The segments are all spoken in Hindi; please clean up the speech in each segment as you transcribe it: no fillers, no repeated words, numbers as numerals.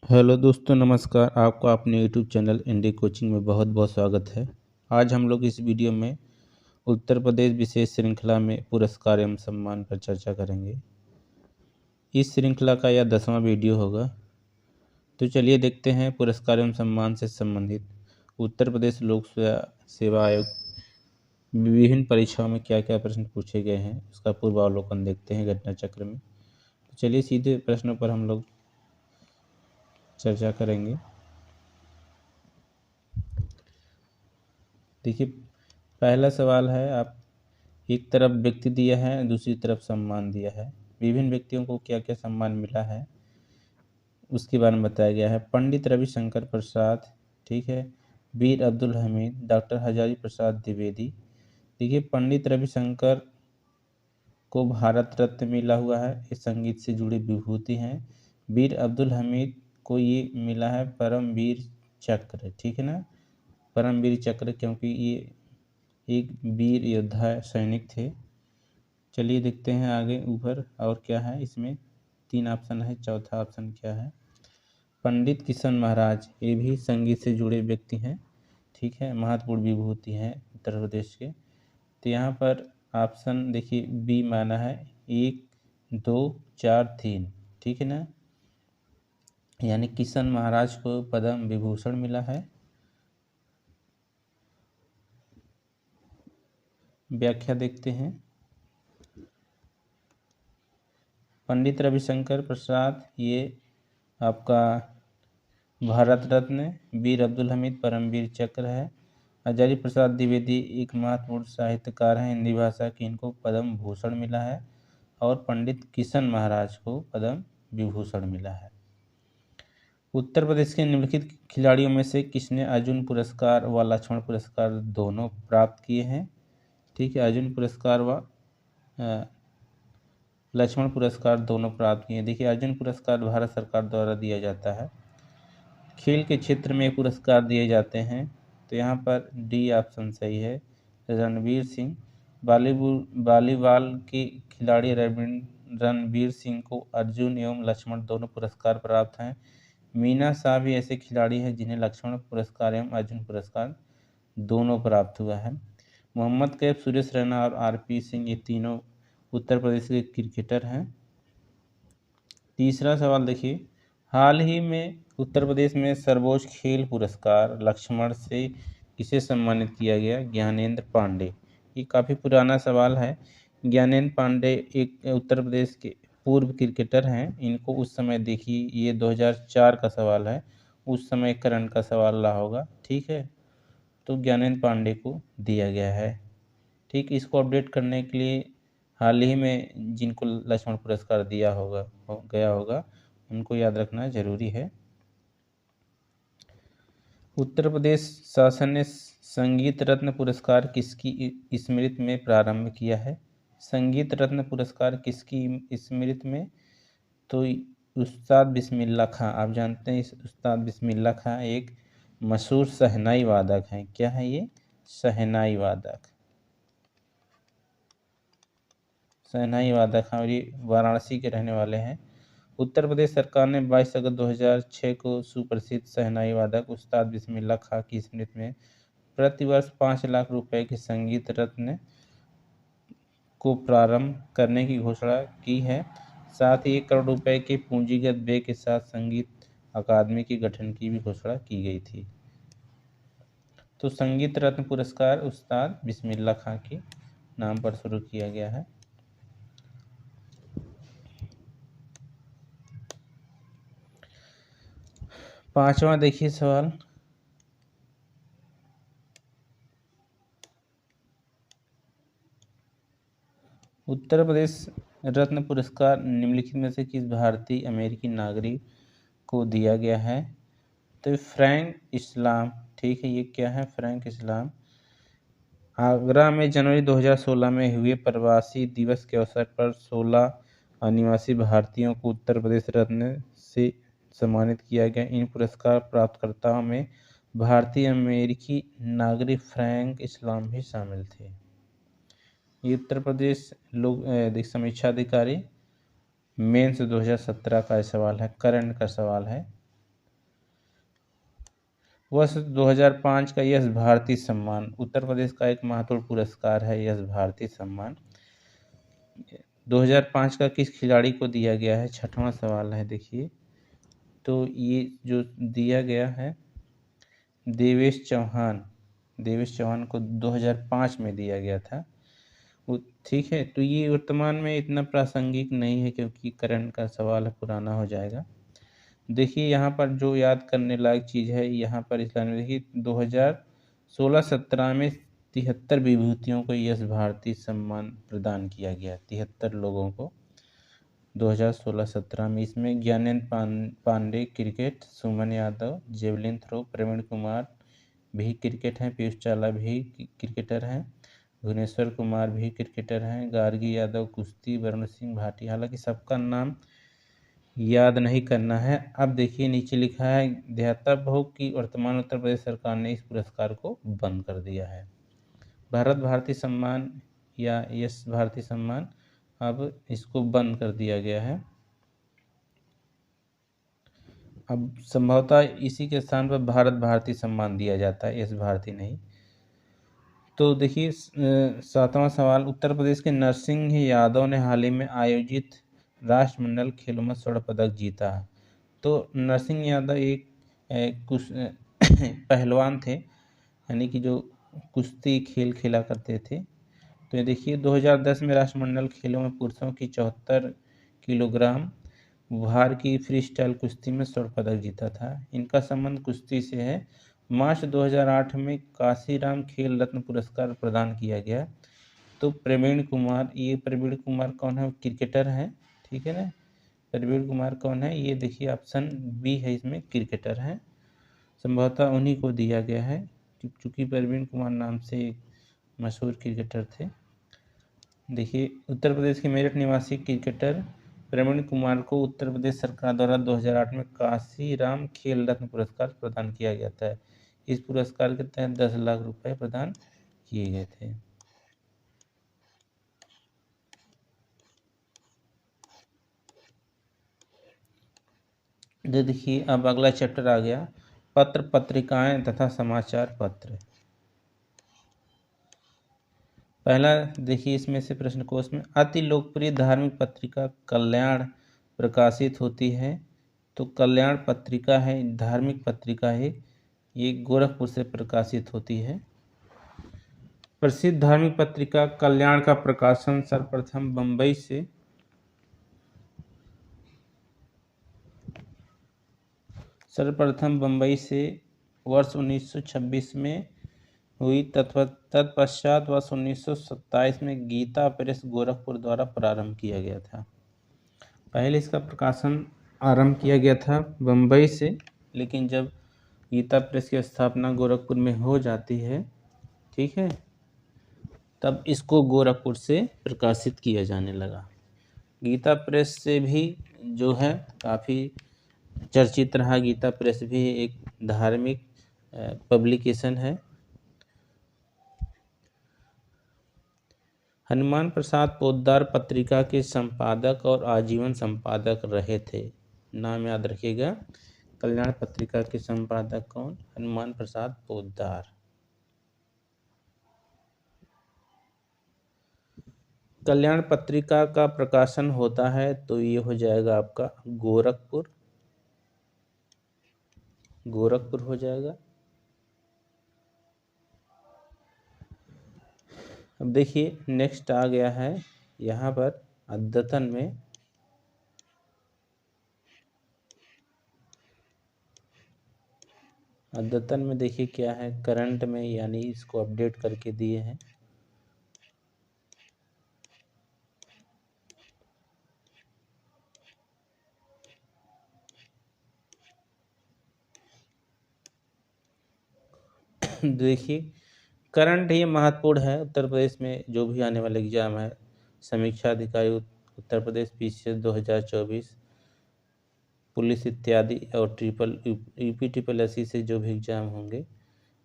हेलो दोस्तों, नमस्कार। आपका अपने यूट्यूब चैनल इंडी कोचिंग में बहुत बहुत स्वागत है। आज हम लोग इस वीडियो में उत्तर प्रदेश विशेष श्रृंखला में पुरस्कार एवं सम्मान पर चर्चा करेंगे। इस श्रृंखला का यह 10वां वीडियो होगा। तो चलिए देखते हैं पुरस्कार एवं सम्मान से संबंधित उत्तर प्रदेश लोक सेवा आयोग विभिन्न परीक्षाओं में क्या क्या प्रश्न पूछे गए हैं, उसका पूर्वावलोकन देखते हैं घटना चक्र में। तो चलिए सीधे प्रश्नों पर हम लोग चर्चा करेंगे। देखिए, पहला सवाल है, आप एक तरफ व्यक्ति दिया है, दूसरी तरफ सम्मान दिया है। विभिन्न व्यक्तियों को क्या क्या सम्मान मिला है उसके बारे में बताया गया है। पंडित रविशंकर प्रसाद, ठीक है, वीर अब्दुल हमीद, डॉक्टर हजारी प्रसाद द्विवेदी। देखिए, पंडित रविशंकर को भारत रत्न मिला हुआ है, ये संगीत से जुड़ी विभूति हैं। वीर अब्दुल हमीद को ये मिला है परमवीर चक्र, ठीक है ना, परमवीर चक्र, क्योंकि ये एक वीर योद्धा सैनिक थे। चलिए देखते हैं आगे ऊपर और क्या है। इसमें 3 ऑप्शन है, चौथा ऑप्शन क्या है। पंडित किशन महाराज, ये भी संगीत से जुड़े व्यक्ति हैं, ठीक है, महत्वपूर्ण विभूति हैं उत्तर प्रदेश के। तो यहाँ पर ऑप्शन देखिए बी माना है, 1 2 4 3, ठीक है ना, यानी किशन महाराज को पद्म विभूषण मिला है। व्याख्या देखते हैं। पंडित रविशंकर प्रसाद ये आपका भारत रत्न, वीर अब्दुल हमीद परमवीर चक्र है। हजारी प्रसाद द्विवेदी एक महत्वपूर्ण साहित्यकार हैं हिंदी भाषा की, इनको पद्म भूषण मिला है। और पंडित किशन महाराज को पद्म विभूषण मिला है। उत्तर प्रदेश के निम्नलिखित खिलाड़ियों में से किसने अर्जुन पुरस्कार व लक्ष्मण पुरस्कार दोनों प्राप्त किए हैं, ठीक है, अर्जुन पुरस्कार व लक्ष्मण पुरस्कार दोनों प्राप्त किए। देखिए, अर्जुन पुरस्कार भारत सरकार द्वारा दिया जाता है। खेल के क्षेत्र में पुरस्कार दिए जाते हैं, तो यहाँ पर डी ऑप्शन सही है, रणवीर सिंह। वॉलीबॉल के खिलाड़ी रणवीर सिंह को अर्जुन एवं लक्ष्मण दोनों पुरस्कार प्राप्त हैं। मीना शाह भी ऐसे खिलाड़ी हैं जिन्हें लक्ष्मण पुरस्कार एवं अर्जुन पुरस्कार दोनों प्राप्त हुआ है। मोहम्मद कैफ, सुरेश रैना और आरपी सिंह, ये तीनों उत्तर प्रदेश के क्रिकेटर हैं। तीसरा सवाल देखिए, हाल ही में उत्तर प्रदेश में सर्वोच्च खेल पुरस्कार लक्ष्मण से किसे सम्मानित किया गया? ज्ञानेंद्र पांडे। ये काफ़ी पुराना सवाल है। ज्ञानेंद्र पांडे एक उत्तर प्रदेश के पूर्व क्रिकेटर हैं। इनको उस समय देखिए, ये 2004 का सवाल है, उस समय करंट का सवाल रहा होगा, ठीक है। तो ज्ञानेंद्र पांडे को दिया गया है, ठीक। इसको अपडेट करने के लिए हाल ही में जिनको लक्ष्मण पुरस्कार दिया गया होगा उनको याद रखना जरूरी है। उत्तर प्रदेश शासन ने संगीत रत्न पुरस्कार किसकी स्मृति में प्रारंभ किया है? संगीत रत्न पुरस्कार किसकी स्मृति में? तो उस्ताद बिस्मिल्लाह खां, आप जानते हैं इस उस्ताद बिस्मिल्लाह खां एक मशहूर शहनाई वादक हैं। क्या है ये? शहनाई वादक, शहनाई वादक हैं और ये वाराणसी के रहने वाले हैं। उत्तर प्रदेश सरकार ने 22 अगस्त 2006 को सुप्रसिद्ध शहनाई वादक उस्ताद बिस्मिल्लाह खां की स्मृति में प्रतिवर्ष 5 लाख रुपए के संगीत रत्न को प्रारंभ करने की घोषणा की है। साथ ही 1 करोड़ रुपए के पूंजीगत व्यय के साथ संगीत अकादमी के गठन की भी घोषणा की गई थी। तो संगीत रत्न पुरस्कार उस्ताद बिस्मिल्लाह खां के नाम पर शुरू किया गया है। पांचवा देखिए सवाल, उत्तर प्रदेश रत्न पुरस्कार निम्नलिखित में से किस भारतीय अमेरिकी नागरिक को दिया गया है? तो फ्रैंक इस्लाम, ठीक है, ये क्या है? फ्रैंक इस्लाम। आगरा में जनवरी 2016 में हुए प्रवासी दिवस के अवसर पर 16 अनिवासी भारतीयों को उत्तर प्रदेश रत्न से सम्मानित किया गया। इन पुरस्कार प्राप्तकर्ताओं में भारतीय अमेरिकी नागरिक फ्रैंक इस्लाम भी शामिल थे। ये उत्तर प्रदेश लोक समीक्षा अधिकारी मेंस 2017 का सवाल है, करंट का सवाल है। वर्ष 2005 का यश भारती सम्मान, उत्तर प्रदेश का एक महत्वपूर्ण पुरस्कार है यश भारती सम्मान। 2005 का किस खिलाड़ी को दिया गया है, छठवां सवाल है देखिए। तो ये जो दिया गया है देवेश चौहान, देवेश चौहान को 2005 में दिया गया था। ठीक है, तो ये वर्तमान में इतना प्रासंगिक नहीं है क्योंकि करंट का सवाल है, पुराना हो जाएगा। देखिए यहाँ पर जो याद करने लायक चीज़ है, यहाँ पर इस लाइन में देखिए 2016-17 में 73 विभूतियों को यश भारती सम्मान प्रदान किया गया, 73 लोगों को 2016-17 में। इसमें Gyanendra Pandey cricket, Suman Yadav javelin throw, Praveen Kumar भी क्रिकेट हैं, पीयूष चावला भी क्रिकेटर हैं, भुवनेश्वर कुमार भी क्रिकेटर हैं, गार्गी यादव कुश्ती, वरुण सिंह भाटी। हालांकि सबका नाम याद नहीं करना है। अब देखिए नीचे लिखा है ध्यातव्य हो कि वर्तमान उत्तर प्रदेश सरकार ने इस पुरस्कार को बंद कर दिया है। भारत भारती सम्मान या यश भारती सम्मान, अब इसको बंद कर दिया गया है। अब संभवतः इसी के स्थान पर भारत भारती सम्मान दिया जाता है, यश भारती नहीं। तो देखिए 7वां सवाल, उत्तर प्रदेश के नरसिंह यादव ने हाल ही में आयोजित राष्ट्रमंडल खेलों में स्वर्ण पदक जीता। तो नरसिंह यादव एक कुछ पहलवान थे, यानी कि जो कुश्ती खेल खेला करते थे। तो ये देखिए 2010 में राष्ट्रमंडल खेलों में पुरुषों की 74 किलोग्राम भार की फ्री स्टाइल कुश्ती में स्वर्ण पदक जीता था। इनका संबंध कुश्ती से है। मार्च 2008 में काशीराम खेल रत्न पुरस्कार प्रदान किया गया। तो प्रवीण कुमार, ये प्रवीण कुमार कौन है, क्रिकेटर हैं, ठीक है ना। प्रवीण कुमार कौन है, ये देखिए ऑप्शन बी है, इसमें क्रिकेटर हैं, संभवतः उन्हीं को दिया गया है क्योंकि प्रवीण कुमार नाम से एक मशहूर क्रिकेटर थे। देखिए उत्तर प्रदेश के मेरठ निवासी क्रिकेटर प्रवीण कुमार को उत्तर प्रदेश सरकार द्वारा 2008 में काशीराम खेल रत्न पुरस्कार प्रदान किया गया था। इस पुरस्कार के तहत 10 लाख रुपए प्रदान किए गए थे। देखिए अब अगला चैप्टर आ गया, पत्र पत्रिकाएं तथा समाचार पत्र। पहला देखिए इसमें से प्रश्न कोश में अति लोकप्रिय धार्मिक पत्रिका कल्याण प्रकाशित होती है। तो कल्याण पत्रिका है, धार्मिक पत्रिका है, ये गोरखपुर से प्रकाशित होती है। प्रसिद्ध धार्मिक पत्रिका कल्याण का प्रकाशन सर्वप्रथम बम्बई से वर्ष 1926 में हुई। तत्पश्चात वर्ष 1927 में गीता प्रेस गोरखपुर द्वारा प्रारंभ किया गया था। पहले इसका प्रकाशन आरंभ किया गया था बम्बई से, लेकिन जब गीता प्रेस की स्थापना गोरखपुर में हो जाती है, ठीक है, तब इसको गोरखपुर से प्रकाशित किया जाने लगा। गीता प्रेस से भी जो है काफ़ी चर्चित रहा। गीता प्रेस भी एक धार्मिक पब्लिकेशन है। हनुमान प्रसाद पोद्दार पत्रिका के संपादक और आजीवन संपादक रहे थे। नाम याद रखिएगा, कल्याण पत्रिका के संपादक कौन, हनुमान प्रसाद पोद्दार। कल्याण पत्रिका का प्रकाशन होता है तो ये हो जाएगा आपका गोरखपुर हो जाएगा। अब देखिए नेक्स्ट आ गया है यहाँ पर अद्यतन में देखिए क्या है, करंट में, यानी इसको अपडेट करके दिए हैं। देखिए करंट ये महत्वपूर्ण है। उत्तर प्रदेश में जो भी आने वाले एग्जाम है, समीक्षा अधिकारी उत्तर प्रदेश PCS 2024, पुलिस इत्यादि और यूपी SSC से जो भी एग्जाम होंगे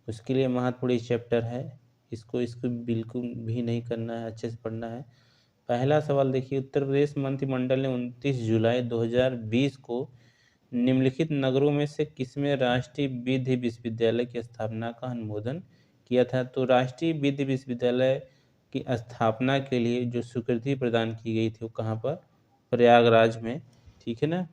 उसके लिए महत्वपूर्ण चैप्टर है। इसको बिल्कुल भी नहीं करना है, अच्छे से पढ़ना है। पहला सवाल देखिए, उत्तर प्रदेश मंत्रिमंडल ने 29 जुलाई 2020 को निम्नलिखित नगरों में से किसमें राष्ट्रीय विधि विश्वविद्यालय की स्थापना का अनुमोदन किया था? तो राष्ट्रीय विधि विश्वविद्यालय की स्थापना के लिए जो स्वीकृति प्रदान की गई थी वो कहाँ पर? प्रयागराज में। ठीक है ना।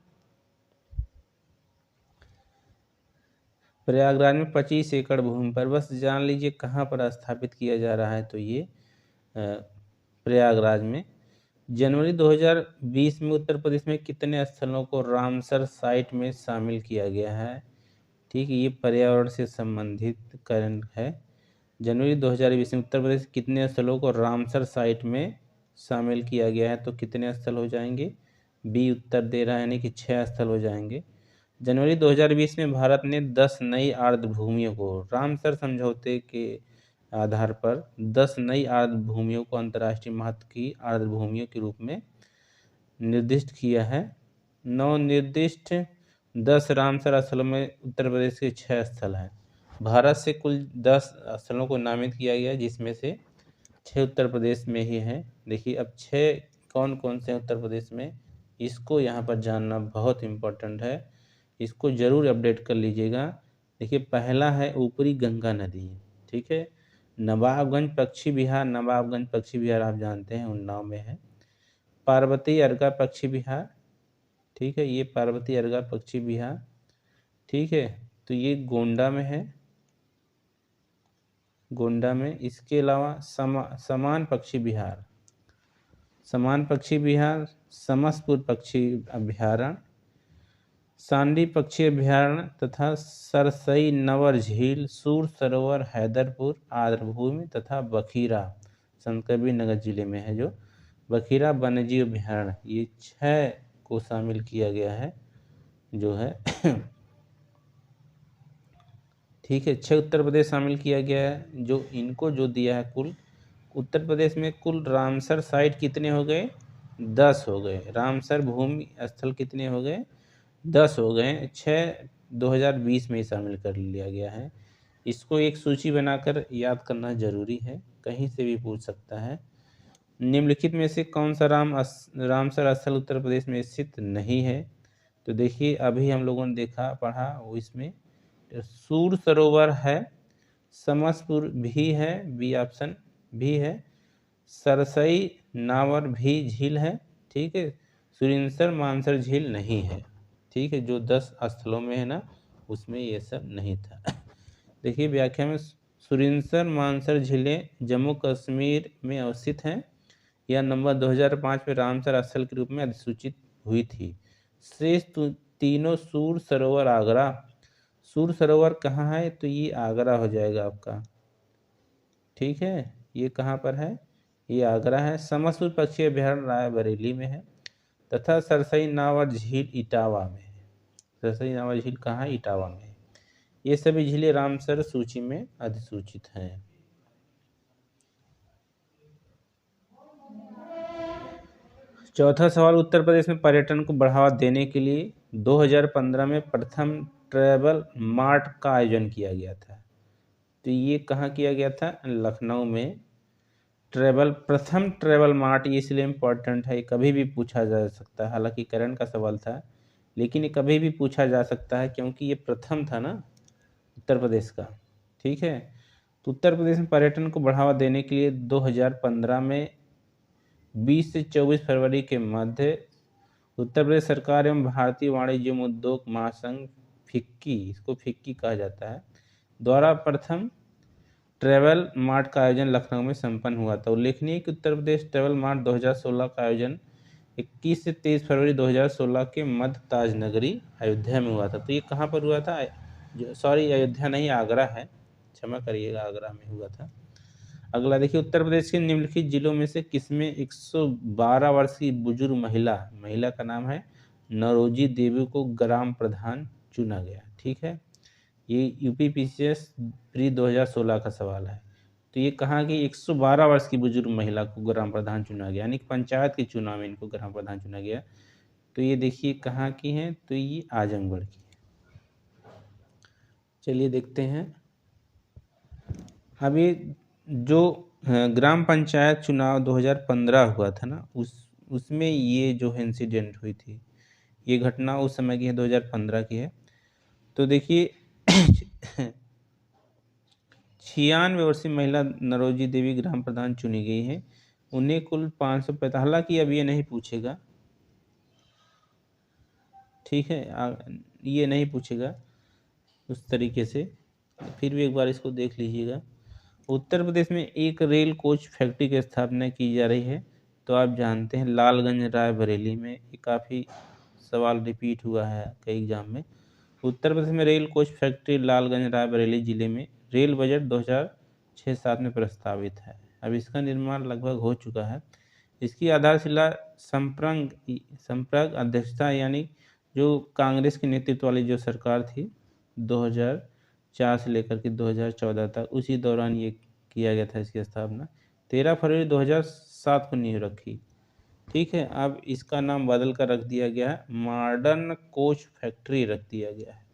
प्रयागराज में 25 एकड़ भूमि पर, बस जान लीजिए कहाँ पर स्थापित किया जा रहा है, तो ये प्रयागराज में। जनवरी 2020 में उत्तर प्रदेश में कितने स्थलों को रामसर साइट में शामिल किया गया है? ठीक है, ये पर्यावरण से संबंधित कारण है। जनवरी 2020 में उत्तर प्रदेश कितने स्थलों को रामसर साइट में शामिल किया गया है? तो कितने स्थल हो जाएंगे? बी उत्तर दे रहा है, यानी कि 6 स्थल हो जाएंगे। जनवरी 2020 में भारत ने 10 नई आर्द्र भूमियों को रामसर समझौते के आधार पर 10 नई आर्द्र भूमियों को अंतर्राष्ट्रीय महत्व की आर्द्र भूमियों के रूप में निर्दिष्ट किया है। नवनिर्दिष्ट 10 रामसर स्थलों में उत्तर प्रदेश के 6 स्थल हैं। भारत से कुल 10 स्थलों को नामित किया गया, जिसमें से 6 उत्तर प्रदेश में ही हैं। देखिए अब 6 कौन कौन से उत्तर प्रदेश में, इसको यहाँ पर जानना बहुत इम्पोर्टेंट है, इसको ज़रूर अपडेट कर लीजिएगा। देखिए पहला है ऊपरी गंगा नदी। ठीक है, नवाबगंज पक्षी विहार, नवाबगंज पक्षी विहार आप जानते हैं उन्नाव में है। पार्वती अर्गा पक्षी विहार, ठीक है, ये पार्वती अर्गा पक्षी विहार, ठीक है, तो ये गोंडा में है, गोंडा में। इसके अलावा समान पक्षी विहार, समान पक्षी विहार, समसपुर पक्षी अभ्यारण्य, सांडी पक्षी अभ्यारण्य तथा सरसई नवर झील, सूर सरोवर हैदरपुर आर्द्रभूमि तथा बखीरा संतकबीर नगर जिले में है जो बखीरा वन्यजीव अभ्यारण्य, ये 6 को शामिल किया गया है जो है। ठीक है, 6 उत्तर प्रदेश शामिल किया गया है। जो इनको जो दिया है, कुल उत्तर प्रदेश में कुल रामसर साइट कितने हो गए? 10 हो गए। रामसर भूमि स्थल कितने हो गए? 10 हो गए। 6 2020 में ही शामिल कर लिया गया है। इसको एक सूची बनाकर याद करना जरूरी है, कहीं से भी पूछ सकता है। निम्नलिखित में से कौन सा रामसर स्थल उत्तर प्रदेश में स्थित नहीं है? तो देखिए अभी हम लोगों ने देखा पढ़ा वो, इसमें सूर सरोवर है, समसपुर भी है, बी ऑप्शन भी है, सरसई नावर भी झील है, ठीक है, सुरिंसर मानसर झील नहीं है। ठीक है, जो 10 स्थलों में है ना, उसमें ये सब नहीं था। देखिए व्याख्या में, सुरिंसर मानसर झीलें जम्मू कश्मीर में अवस्थित हैं। यह नंबर 2005 में रामसर स्थल के रूप में अधिसूचित हुई थी। शेष तीनों सूर सरोवर आगरा, सूर सरोवर कहाँ है? तो ये आगरा हो जाएगा आपका। ठीक है, ये कहाँ पर है? ये आगरा है। समसपुर पक्षी अभ्यारण्य रायबरेली में है तथा सरसई नावर झील इटावा में है। सरसई नावर झील कहाँ है? इटावा में है। ये सभी झीलें रामसर सूची में अधिसूचित हैं। चौथा सवाल, उत्तर प्रदेश में पर्यटन को बढ़ावा देने के लिए 2015 में प्रथम ट्रैवल मार्ट का आयोजन किया गया था। तो ये कहाँ किया गया था? लखनऊ में। प्रथम ट्रैवल मार्ट, ये इसलिए इम्पोर्टेंट है, कभी भी पूछा जा सकता है, हालांकि करंट का सवाल था, लेकिन ये कभी भी पूछा जा सकता है क्योंकि ये प्रथम था ना उत्तर प्रदेश का। ठीक है, तो उत्तर प्रदेश में पर्यटन को बढ़ावा देने के लिए 2015 में 20 से 24 फरवरी के मध्य उत्तर प्रदेश सरकार एवं भारतीय वाणिज्य एवं उद्योग महासंघ फिक्की, इसको फिक्की कहा जाता है, द्वारा प्रथम ट्रैवल मार्ट का आयोजन लखनऊ में संपन्न हुआ था। उल्लेखनीय है कि उत्तर प्रदेश ट्रैवल मार्ट 2016 का आयोजन 21 से 23 फरवरी 2016 के मध्य ताजनगरी अयोध्या में हुआ था। तो ये कहाँ पर हुआ था? सॉरी, अयोध्या नहीं, आगरा है, क्षमा करिएगा, आगरा में हुआ था। अगला देखिए, उत्तर प्रदेश के निम्नलिखित जिलों में से किसमें 112 वर्ष की बुजुर्ग महिला का नाम है नरोजी देवी को ग्राम प्रधान चुना गया। ठीक है, ये यूपीपीसीएस प्री 2016 का सवाल है। तो ये कहाँ की 112 वर्ष की बुजुर्ग महिला को ग्राम प्रधान चुना गया, यानी पंचायत के चुनाव में इनको ग्राम प्रधान चुना गया। तो ये देखिए कहाँ की है? तो ये आजमगढ़ की है। चलिए देखते हैं, अब ये जो ग्राम पंचायत चुनाव 2015 हुआ था ना, उसमें ये जो इंसिडेंट हुई थी, ये घटना उस समय की है, 2015 की है। तो देखिए 96 वर्षीय महिला नरोजी देवी ग्राम प्रधान चुनी गई है। उन्हें कुल 545, हालांकि अब ये नहीं पूछेगा, ठीक है, ये नहीं पूछेगा उस तरीके से, फिर भी एक बार इसको देख लीजिएगा। उत्तर प्रदेश में एक रेल कोच फैक्ट्री की स्थापना की जा रही है। तो आप जानते हैं लालगंज रायबरेली में, ये काफ़ी सवाल रिपीट हुआ है कई एग्जाम में। उत्तर प्रदेश में rail coach factory Lalganj Raebareli जिले में रेल बजट 2006-07 में प्रस्तावित है। अब इसका निर्माण लगभग हो चुका है। इसकी आधारशिला संप्रग अध्यक्षता, यानी जो कांग्रेस के नेतृत्व वाली जो सरकार थी 2004 से लेकर के 2014 तक, उसी दौरान ये किया गया था इसकी स्थापना। 13 फरवरी 2007 को नींव रखी। ठीक है, अब इसका नाम बदल कर रख दिया गया है, मॉडर्न कोच फैक्ट्री रख दिया गया है।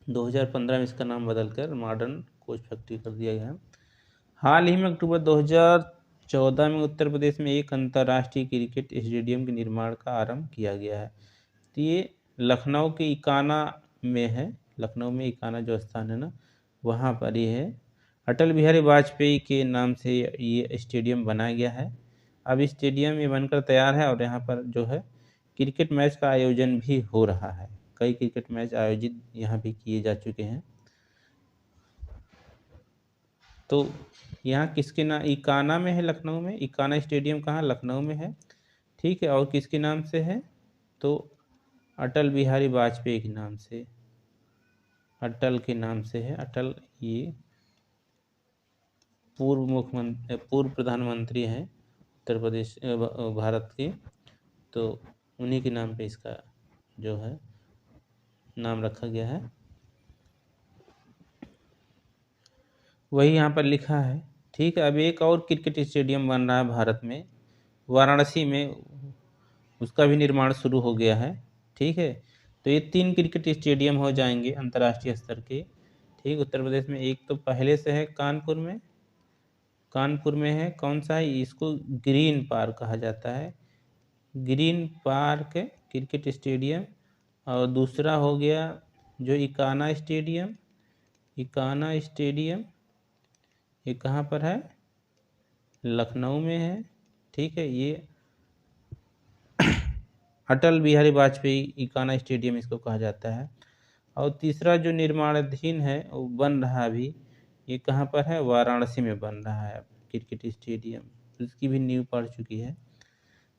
2015 में इसका नाम बदलकर मॉडर्न कोच फैक्ट्री कर दिया गया है। हाल ही में अक्टूबर 2014 में उत्तर प्रदेश में एक अंतर्राष्ट्रीय क्रिकेट स्टेडियम के निर्माण का आरंभ किया गया है। तो ये लखनऊ के इकाना में है, लखनऊ में इकाना जो स्थान है ना, वहाँ पर ये है। अटल बिहारी वाजपेयी के नाम से ये स्टेडियम बनाया गया है। अब स्टेडियम ये बनकर तैयार है और यहाँ पर जो है क्रिकेट मैच का आयोजन भी हो रहा है। कई क्रिकेट मैच आयोजित यहाँ भी किए जा चुके हैं। तो यहाँ किसके नाम, इकाना में है, लखनऊ में। इकाना स्टेडियम कहाँ, लखनऊ में है, ठीक है। और किसके नाम से है, तो अटल बिहारी वाजपेयी के नाम से, अटल के नाम से है। अटल ये पूर्व प्रधानमंत्री हैं उत्तर प्रदेश भारत के, तो उन्हीं के नाम पे इसका जो है नाम रखा गया है। वही यहाँ पर लिखा है, ठीक है। अब एक और क्रिकेट स्टेडियम बन रहा है भारत में, वाराणसी में, उसका भी निर्माण शुरू हो गया है, ठीक है। तो ये 3 क्रिकेट स्टेडियम हो जाएंगे अंतर्राष्ट्रीय स्तर के, ठीक। उत्तर प्रदेश में एक तो पहले से है कानपुर में है, कौन सा है, इसको ग्रीन पार्क कहा जाता है, ग्रीन पार्क क्रिकेट स्टेडियम। और दूसरा हो गया जो इकाना स्टेडियम, ये कहाँ पर है, लखनऊ में है, ठीक है। ये अटल बिहारी वाजपेयी इकाना स्टेडियम इसको कहा जाता है। और तीसरा जो निर्माणाधीन है वो बन रहा है अभी, ये कहाँ पर है, वाराणसी में बन रहा है क्रिकेट स्टेडियम, उसकी भी नींव पड़ चुकी है।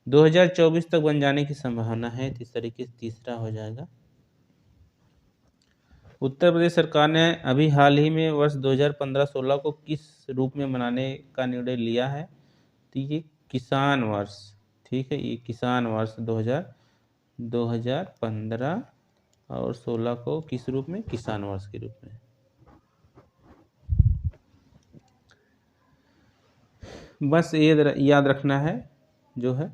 2024 तक बन जाने की संभावना है। तो इस तरीके से तीसरा हो जाएगा। उत्तर प्रदेश सरकार ने अभी हाल ही में वर्ष 2015-16 को किस रूप में मनाने का निर्णय लिया है, तो ये किसान वर्ष, ठीक है। ये किसान वर्ष 2015 और 16 को किस रूप में, किसान वर्ष के रूप में। बस ये याद रखना है जो है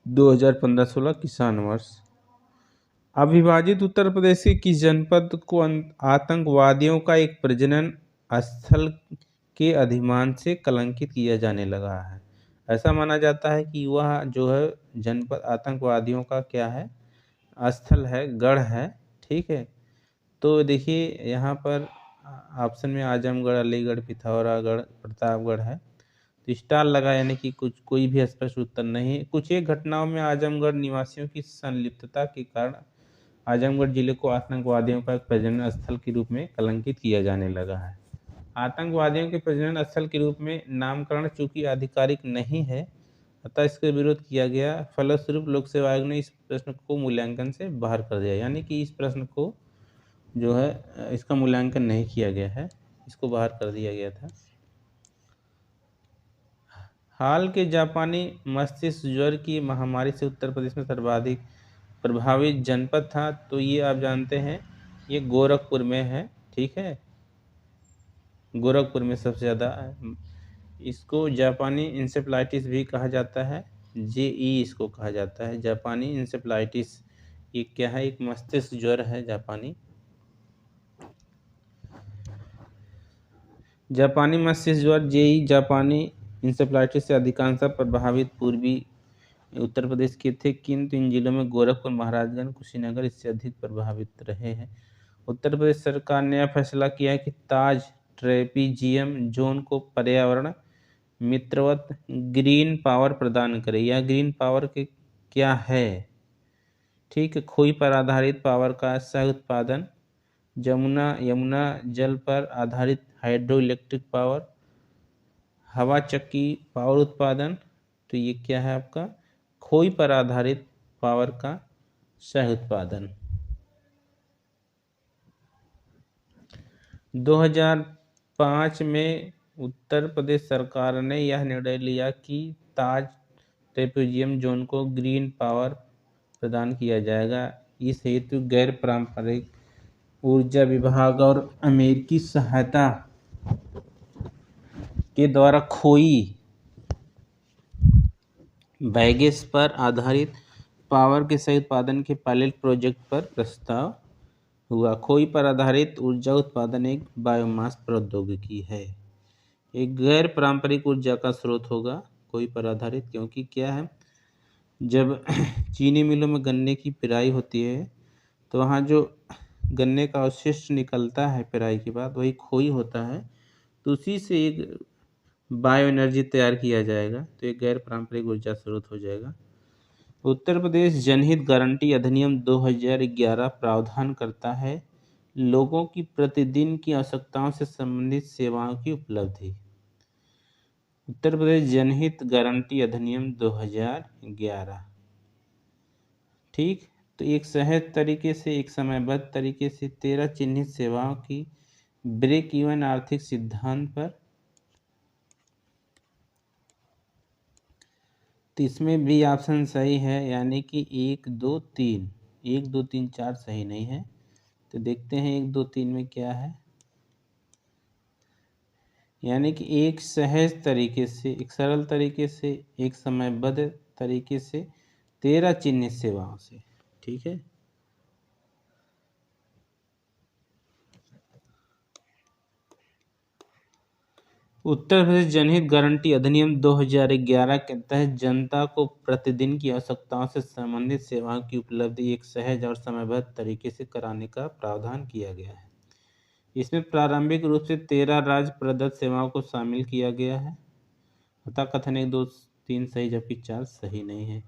2015-16 किसान वर्ष। अविभाजित उत्तर प्रदेश के किस जनपद को आतंकवादियों का एक प्रजनन स्थल के अधिमान से कलंकित किया जाने लगा है। ऐसा माना जाता है कि वह जो है जनपद आतंकवादियों का क्या है, स्थल है, गढ़ है, ठीक है। तो देखिए यहाँ पर ऑप्शन में आजमगढ़, अलीगढ़, पिथौरागढ़, प्रतापगढ़ है। तो स्टार लगा, यानी कि कोई भी स्पष्ट उत्तर नहीं। कुछ एक घटनाओं में आजमगढ़ निवासियों की संलिप्तता के कारण आजमगढ़ जिले को आतंकवादियों का प्रजनन स्थल के रूप में कलंकित किया जाने लगा है। आतंकवादियों के प्रजनन स्थल के रूप में नामकरण चूंकि आधिकारिक नहीं है, अतः इसका विरोध किया गया। फलस्वरूप लोक सेवा आयोग ने इस प्रश्न को मूल्यांकन से बाहर कर दिया, यानी कि इस प्रश्न को जो है इसका मूल्यांकन नहीं किया गया है, इसको बाहर कर दिया गया था। हाल के जापानी मस्तिष्क ज्वर की महामारी से उत्तर प्रदेश में सर्वाधिक प्रभावित जनपद था, तो ये आप जानते हैं ये गोरखपुर में है, ठीक है। गोरखपुर में सबसे ज़्यादा, इसको जापानी इंसेफ्लाइटिस भी कहा जाता है, जेई इसको कहा जाता है, जापानी इंसेफ्लाइटिस। ये क्या है, एक मस्तिष्क ज्वर है जापानी मस्तिष्क ज्वर, जेई जापानी इंसेफ्लाइटिस से अधिकांशतः प्रभावित पूर्वी उत्तर प्रदेश के थे, किंतु इन जिलों में गोरखपुर, महाराजगंज, कुशीनगर इससे अधिक प्रभावित रहे हैं। उत्तर प्रदेश सरकार ने यह फैसला किया है कि ताज ट्रेपीजियम जोन को पर्यावरण मित्रवत ग्रीन पावर प्रदान करे। यह ग्रीन पावर के क्या है? ठीक है, खोई पर आधारित पावर का सह उत्पादन, यमुना जल पर आधारित हाइड्रो इलेक्ट्रिक पावर, हवा चक्की पावर उत्पादन। तो ये क्या है आपका? खोई पर आधारित पावर का सह उत्पादन। 2005 में उत्तर प्रदेश सरकार ने यह निर्णय लिया कि ताज ट्रेपेजियम जोन को ग्रीन पावर प्रदान किया जाएगा। इस हेतु गैर पारंपरिक ऊर्जा विभाग और अमेरिकी सहायता के द्वारा खोई बैगेस पर आधारित पावर के सही उत्पादन के पायलट प्रोजेक्ट पर प्रस्ताव हुआ। खोई पर आधारित ऊर्जा उत्पादन एक बायोमास प्रौद्योगिकी है। एक गैर पारंपरिक ऊर्जा का स्रोत होगा खोई पर आधारित, क्योंकि क्या है, जब चीनी मिलों में गन्ने की पेराई होती है तो वहाँ जो गन्ने का अवशिष्ट निकलता है पेराई के बाद वही खोई होता है, तो उसी से एक बायो एनर्जी तैयार किया जाएगा। तो एक गैर पारंपरिक ऊर्जा स्रोत हो जाएगा। उत्तर प्रदेश जनहित गारंटी अधिनियम 2011 प्रावधान करता है लोगों की प्रतिदिन की आवश्यकताओं से संबंधित सेवाओं की उपलब्धि। उत्तर प्रदेश जनहित गारंटी अधिनियम 2011, ठीक। तो एक सहज तरीके से, एक समयबद्ध तरीके से 13 चिन्हित सेवाओं की ब्रेक इवन आर्थिक सिद्धांत पर। तो इसमें भी ऑप्शन सही है, यानी कि 1 2 3, 1 2 3 4 सही नहीं है। तो देखते हैं 1 2 3 में क्या है। यानी कि एक सहज तरीके से, एक सरल तरीके से, एक समयबद्ध तरीके से 13 चिन्हित सेवाओं से, ठीक है। उत्तर प्रदेश जनहित गारंटी अधिनियम 2011 के तहत जनता को प्रतिदिन की आवश्यकताओं से संबंधित सेवाओं की उपलब्धि एक सहज और समयबद्ध तरीके से कराने का प्रावधान किया गया है। इसमें प्रारंभिक रूप से 13 राज्य प्रदत्त सेवाओं को शामिल किया गया है। अतः कथन 1 2 3 सही, जबकि 4 सही नहीं है।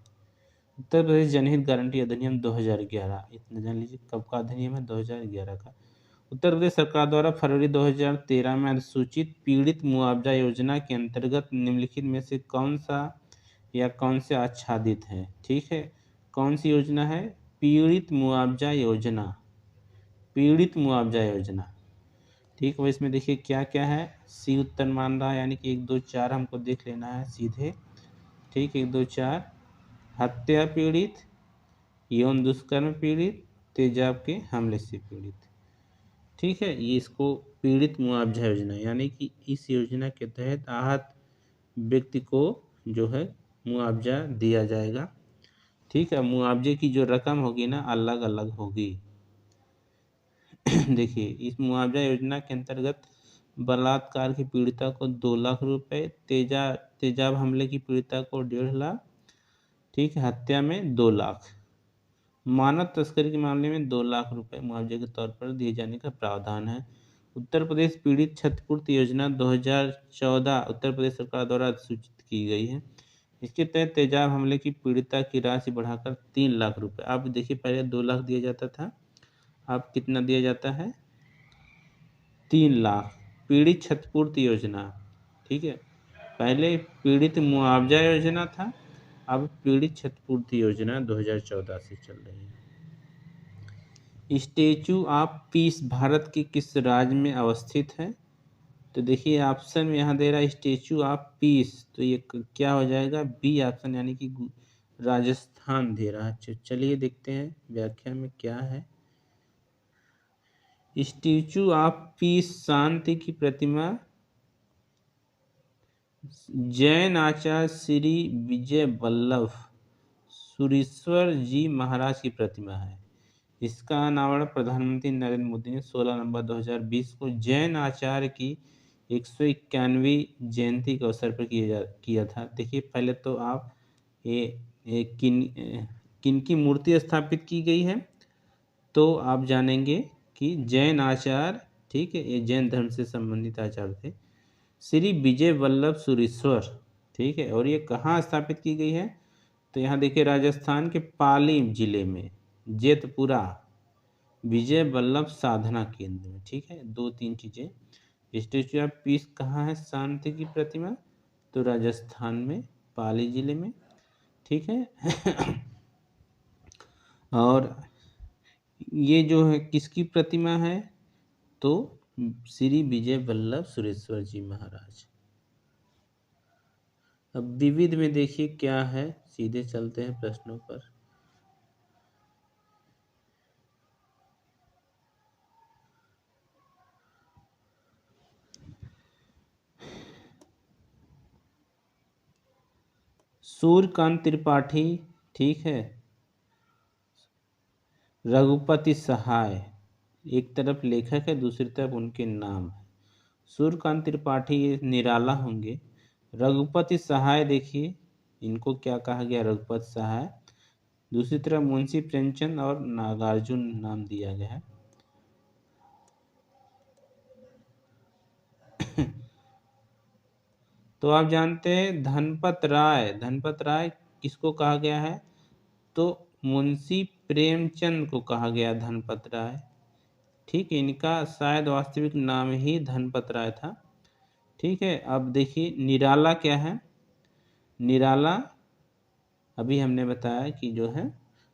उत्तर प्रदेश जनहित गारंटी अधिनियम 2011, इतना जान लीजिए कब का अधिनियम है, 2011 का। उत्तर प्रदेश सरकार द्वारा फरवरी 2013 में अधिसूचित पीड़ित मुआवजा योजना के अंतर्गत निम्नलिखित में से कौन सा या कौन से आच्छादित है? ठीक है, कौन सी योजना है? पीड़ित मुआवजा योजना, पीड़ित मुआवजा योजना, ठीक है। इसमें देखिए क्या क्या है, सी उत्तर मान रहा है, यानी कि 1 2 4 हमको देख लेना है सीधे, ठीक। 1 2 4 हत्या पीड़ित, यौन दुष्कर्म पीड़ित, तेजाब के हमले से पीड़ित, ठीक है। ये इसको पीड़ित मुआवजा योजना, यानी कि इस योजना के तहत आहत व्यक्ति को जो है मुआवजा दिया जाएगा, ठीक है। मुआवजे की जो रकम होगी ना अलग अलग होगी। देखिए इस मुआवजा योजना के अंतर्गत बलात्कार की पीड़िता को 2 लाख रुपए, तेजाब हमले की पीड़िता को 1.5 लाख, ठीक है। हत्या में 2 लाख, मानव तस्करी के मामले में 2 लाख रुपए मुआवजे के तौर पर दिए जाने का प्रावधान है। उत्तर प्रदेश पीड़ित क्षतिपूर्ति योजना 2014 उत्तर प्रदेश सरकार द्वारा सूचित की गई है। इसके तहत तेजाब हमले की पीड़िता की राशि बढ़ाकर 3 लाख रुपए, अब देखिए पहले 2 लाख दिया जाता था, अब कितना दिया जाता है? 3 लाख। पीड़ित क्षतिपूर्ति योजना, ठीक है। पहले पीड़ित मुआवजा योजना था, अब पीड़ित क्षतिपूर्ति योजना 2014 से चल रही है। स्टैचू ऑफ पीस भारत के किस राज्य में अवस्थित है? तो देखिए ऑप्शन में यहाँ दे रहा है स्टैचू ऑफ पीस, तो ये क्या हो जाएगा? बी ऑप्शन, यानी कि राजस्थान दे रहा है। चलिए देखते हैं व्याख्या में क्या है। स्टैचू ऑफ पीस शांति की प्रतिमा जैन आचार्य श्री विजय वल्लभ सुरीश्वर जी महाराज की प्रतिमा है। इसका अनावरण प्रधानमंत्री नरेंद्र मोदी ने 16 नवंबर 2020 को जैन आचार्य की 191वीं जयंती के अवसर पर किया था। देखिए पहले तो आप ये किन की मूर्ति स्थापित की गई है? तो आप जानेंगे कि जैन आचार्य, ठीक है, ये जैन धर्म से संबंधित आचार्य थे, श्री विजय वल्लभ सुरीश्वर, ठीक है। और ये कहाँ स्थापित की गई है? तो यहाँ देखिए राजस्थान के पाली जिले में जेतपुरा विजय वल्लभ साधना केंद्र में, ठीक है। दो तीन चीजें, स्टेच्यू ऑफ पीस कहाँ है, शांति की प्रतिमा? तो राजस्थान में पाली जिले में, ठीक है। और ये जो है किसकी प्रतिमा है? तो श्री विजय वल्लभ सुरेश्वर जी महाराज। अब विविध में देखिए क्या है, सीधे चलते हैं प्रश्नों पर। सूर्यकांत त्रिपाठी, ठीक है, रघुपति सहाय, एक तरफ लेखक है दूसरी तरफ उनके नाम है। सूर्यकांत त्रिपाठी ये निराला होंगे। रघुपति सहाय देखिए इनको क्या कहा गया, रघुपति सहाय। दूसरी तरफ मुंशी प्रेमचंद और नागार्जुन नाम दिया गया है। तो आप जानते हैं धनपत राय, धनपत राय किसको कहा गया है? तो मुंशी प्रेमचंद को कहा गया धनपत राय, ठीक है। इनका शायद वास्तविक नाम ही धनपत राय था, ठीक है। अब देखिए निराला क्या है? निराला अभी हमने बताया कि जो है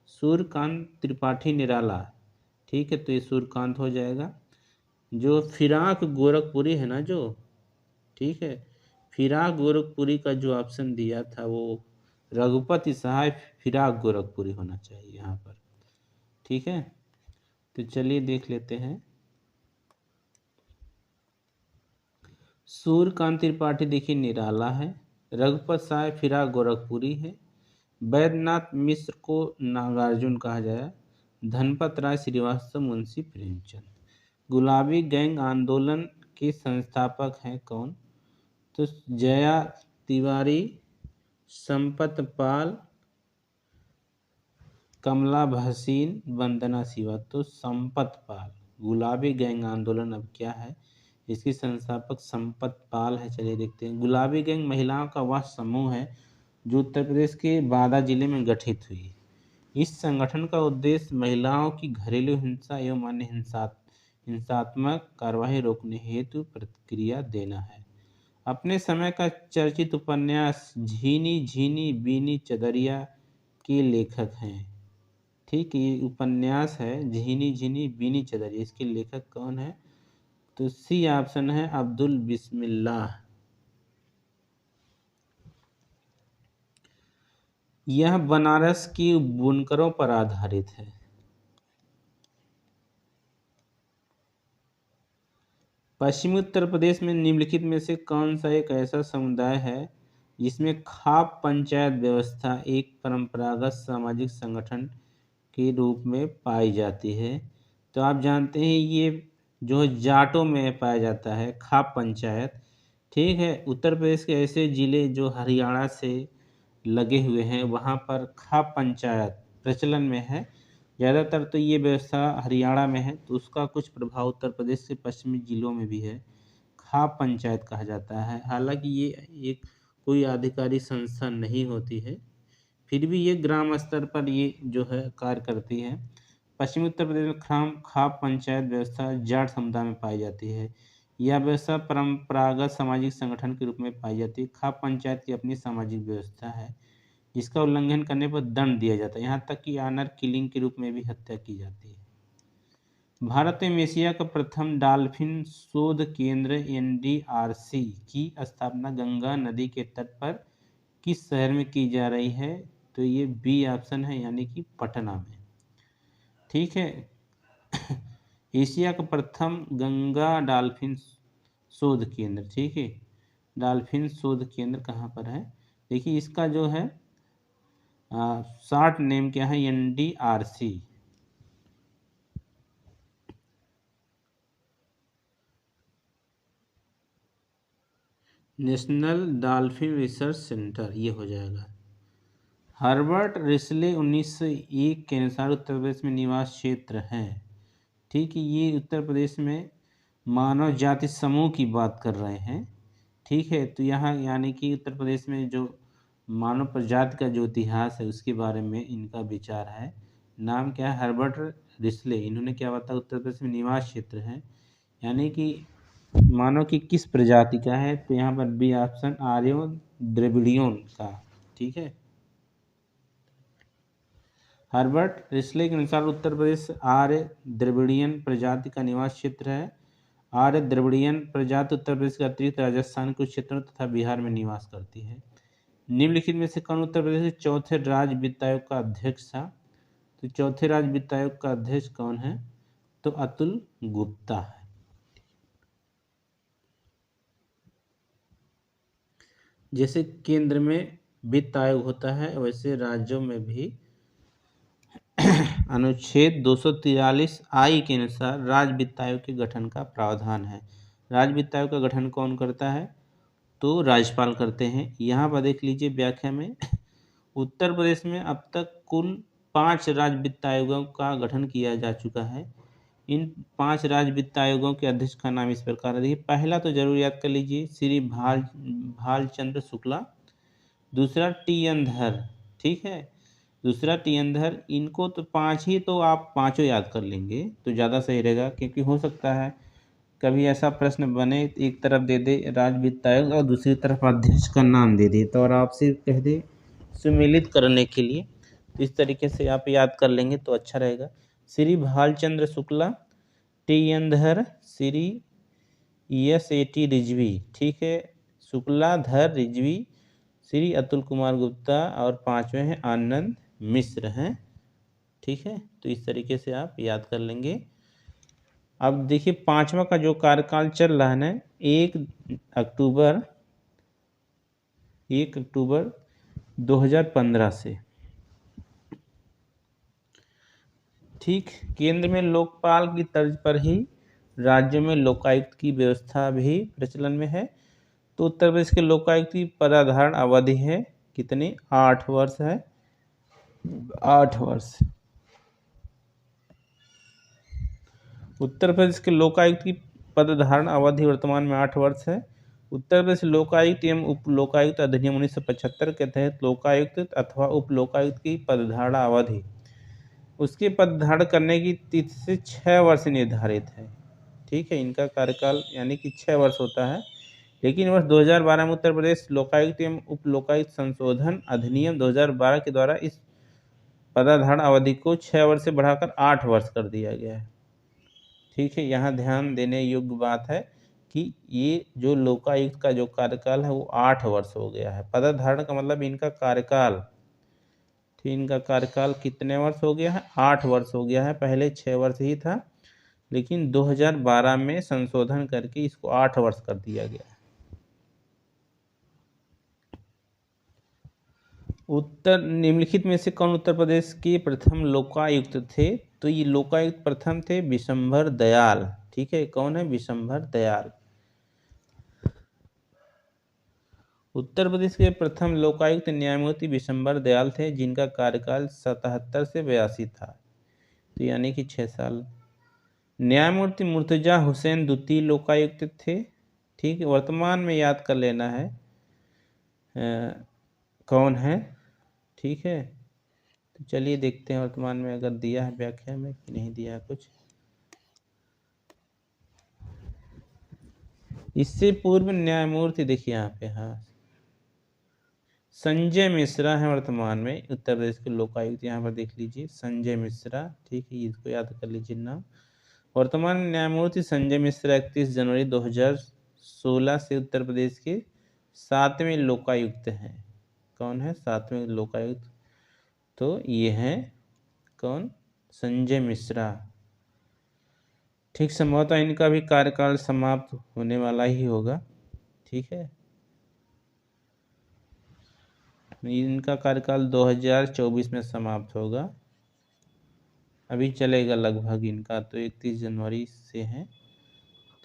सूर्यकांत त्रिपाठी निराला, ठीक है। तो ये सूर्यकांत हो जाएगा। जो फिराक गोरखपुरी है ना, जो, ठीक है, फिराक गोरखपुरी का जो ऑप्शन दिया था वो रघुपति सहाय फिराक गोरखपुरी होना चाहिए यहाँ पर, ठीक है। तो चलिए देख लेते हैं। सूर्यकांत त्रिपाठी देखिए निराला है, रघुपति सहाय फिराक गोरखपुरी है, वैद्यनाथ मिश्र को नागार्जुन कहा जाए, धनपत राय श्रीवास्तव मुंशी प्रेमचंद। गुलाबी गैंग आंदोलन के संस्थापक हैं कौन? तो जया तिवारी, संपत पाल, कमला भसीन, वंदना शिवा। तो संपत पाल। गुलाबी गैंग आंदोलन अब क्या है, इसकी संस्थापक संपत पाल है। चलिए देखते हैं। गुलाबी गैंग महिलाओं का वह समूह है जो उत्तर प्रदेश के बांदा जिले में गठित हुई। इस संगठन का उद्देश्य महिलाओं की घरेलू हिंसा एवं अन्य हिंसात्मक कार्यवाही रोकने हेतु प्रतिक्रिया देना है। अपने समय का चर्चित उपन्यास झीनी झीनी बीनी चदरिया के लेखक हैं, ठीक। ये उपन्यास है झीनी झीनी बीनी चदरिया, इसके लेखक कौन है? तो सी ऑप्शन है अब्दुल बिस्मिल्लाह। यह बनारस की बुनकरों पर आधारित है। पश्चिमी उत्तर प्रदेश में निम्नलिखित में से कौन सा एक ऐसा समुदाय है जिसमें खाप पंचायत व्यवस्था एक परंपरागत सामाजिक संगठन के रूप में पाई जाती है? तो आप जानते हैं ये जो जाटों में पाया जाता है खाप पंचायत, ठीक है। उत्तर प्रदेश के ऐसे जिले जो हरियाणा से लगे हुए हैं वहाँ पर खाप पंचायत प्रचलन में है। ज़्यादातर तो ये व्यवस्था हरियाणा में है, तो उसका कुछ प्रभाव उत्तर प्रदेश के पश्चिमी जिलों में भी है। खाप पंचायत कहा जाता है। हालांकि ये एक कोई आधिकारिक संस्था नहीं होती है, फिर भी ये ग्राम स्तर पर ये जो है कार्य करती है। पश्चिमी उत्तर प्रदेश में खाप पंचायत व्यवस्था जाट समुदाय में पाई जाती है। यह व्यवस्था परंपरागत सामाजिक संगठन के रूप में पाई जाती है। खाप पंचायत की अपनी सामाजिक व्यवस्था है, जिसका उल्लंघन करने पर दंड दिया जाता है, यहाँ तक कि ऑनर किलिंग के रूप में भी हत्या की जाती है। भारत में एशिया का प्रथम डॉल्फिन शोध केंद्र NDRC की स्थापना गंगा नदी के तट पर किस शहर में की जा रही है? तो ये बी ऑप्शन है, यानी कि पटना में, ठीक है। एशिया का प्रथम गंगा डॉल्फिन शोध केंद्र, ठीक है। डॉल्फिन शोध केंद्र कहाँ पर है? देखिए इसका जो है शॉर्ट नेम क्या है, NDRC। National dolphin research centre, ये हो जाएगा। हर्बर्ट रिसले 1901 के अनुसार उत्तर प्रदेश में निवास क्षेत्र है। ठीक है, ये उत्तर प्रदेश में मानव जाति समूह की बात कर रहे हैं। ठीक है, तो यहाँ यानी कि उत्तर प्रदेश में जो मानव प्रजाति का जो इतिहास है उसके बारे में इनका विचार है। नाम क्या है? हर्बर्ट रिसले। इन्होंने क्या बताया? उत्तर प्रदेश में निवास क्षेत्र है यानी कि मानव की किस प्रजाति का है, तो यहाँ पर बी ऑप्शन आर्यो द्रविड़ियों का। ठीक है, हर्बर्ट रिसले के अनुसार उत्तर प्रदेश आर्य द्रविड़ियन प्रजाति का निवास क्षेत्र है। आर्य द्रविड़ियन प्रजाति उत्तर प्रदेश के अतिरिक्त राजस्थान के कुछ क्षेत्रों तथा बिहार में निवास करती है। निम्नलिखित में से कौन उत्तर प्रदेश के चौथे राज्य वित्त आयोग का अध्यक्ष था? तो चौथे राज्य वित्त आयोग का अध्यक्ष कौन है? तो अतुल गुप्ता है। जैसे केंद्र में वित्त आयोग होता है वैसे राज्यों में भी अनुच्छेद 243 आई के अनुसार राज्य वित्त आयोग के गठन का प्रावधान है। राज्य वित्त आयोग का गठन कौन करता है? तो राज्यपाल करते हैं। यहाँ पर देख लीजिए व्याख्या में उत्तर प्रदेश में अब तक कुल 5 राज्य वित्त आयोगों का गठन किया जा चुका है। इन 5 राज्य वित्त आयोगों के अध्यक्ष का नाम इस प्रकार है। देखिए, पहला तो जरूर याद कर लीजिए, श्री भालचंद्र शुक्ला। दूसरा टी एन धर। ठीक है, दूसरा टी एन धर। इनको तो 5 ही, तो आप पांचों याद कर लेंगे तो ज़्यादा सही रहेगा, क्योंकि हो सकता है कभी ऐसा प्रश्न बने, एक तरफ दे दे राज्य वित्त आयोग और दूसरी तरफ अध्यक्ष का नाम दे दे, तो और आपसे कह दे सुमेलित करने के लिए, तो इस तरीके से आप याद कर लेंगे तो अच्छा रहेगा। श्री भालचंद्र शुक्ला, टी एन धर, Shri S A T Rizvi. ठीक है, शुक्ला, धर, रिजवी, श्री अतुल कुमार गुप्ता और पांचवें हैं आनंद मिश्र हैं। ठीक है, तो इस तरीके से आप याद कर लेंगे। अब देखिए, पांचवा का जो कार्यकाल चल रहा है ना, 1 अक्टूबर 2015 से। ठीक, केंद्र में लोकपाल की तर्ज पर ही राज्य में लोकायुक्त की व्यवस्था भी प्रचलन में है। तो उत्तर प्रदेश के लोकायुक्त की पदाधारण अवधि है कितनी? 8 वर्ष है। 8 वर्ष। उत्तर प्रदेश के लोकायुक्त की पदधारण अवधि वर्तमान में 8 वर्ष है। उत्तर प्रदेश लोकायुक्त एवं उप लोकायुक्त अधिनियम 1975 के तहत लोकायुक्त अथवा उप लोकायुक्त की पदधारण अवधि उसके पदधारण करने की तिथि से 6 वर्ष निर्धारित है। ठीक है, इनका कार्यकाल यानी कि 6 वर्ष होता है। लेकिन वर्ष 2012 में उत्तर प्रदेश लोकायुक्त एवं उप लोकायुक्त संशोधन अधिनियम 2012 के द्वारा इस पदधारण अवधि को 6 वर्ष से बढ़ाकर 8 वर्ष कर दिया गया है। ठीक है, यहाँ ध्यान देने योग्य बात है कि ये जो लोकायुक्त का जो कार्यकाल है वो 8 वर्ष हो गया है। पदधारण का मतलब इनका कार्यकाल, ठीक, इनका कार्यकाल कितने वर्ष हो गया है? 8 वर्ष हो गया है। पहले 6 वर्ष ही था, लेकिन 2012 में संशोधन करके इसको 8 वर्ष कर दिया गया है। उत्तर निम्नलिखित में से कौन उत्तर प्रदेश के प्रथम लोकायुक्त थे? तो ये लोकायुक्त प्रथम थे विशंभर दयाल। ठीक है, कौन है? विशंभर दयाल। उत्तर प्रदेश के प्रथम लोकायुक्त न्यायमूर्ति विशंभर दयाल थे, जिनका कार्यकाल 77 से 82 था, तो यानी कि 6 साल। न्यायमूर्ति मुर्तजा हुसैन द्वितीय लोकायुक्त थे। ठीक है, वर्तमान में याद कर लेना है कौन है। ठीक है, तो चलिए देखते हैं वर्तमान में अगर दिया है व्याख्या में कि नहीं दिया है कुछ। इससे पूर्व न्यायमूर्ति देखिए यहाँ पे, हाँ, संजय मिश्रा है वर्तमान में उत्तर प्रदेश के लोकायुक्त। यहाँ पर देख लीजिए संजय मिश्रा। ठीक है, इसको याद कर लीजिए नाम। वर्तमान न्यायमूर्ति संजय मिश्रा 31 जनवरी 2016 से उत्तर प्रदेश के 7वें लोकायुक्त हैं। कौन है 7वें लोकायुक्त? तो ये हैं कौन? संजय मिश्रा। ठीक, संभवतः इनका भी कार्यकाल समाप्त होने वाला ही होगा। ठीक है, इनका कार्यकाल 2024 में समाप्त होगा। अभी चलेगा लगभग इनका, तो 31 जनवरी से है,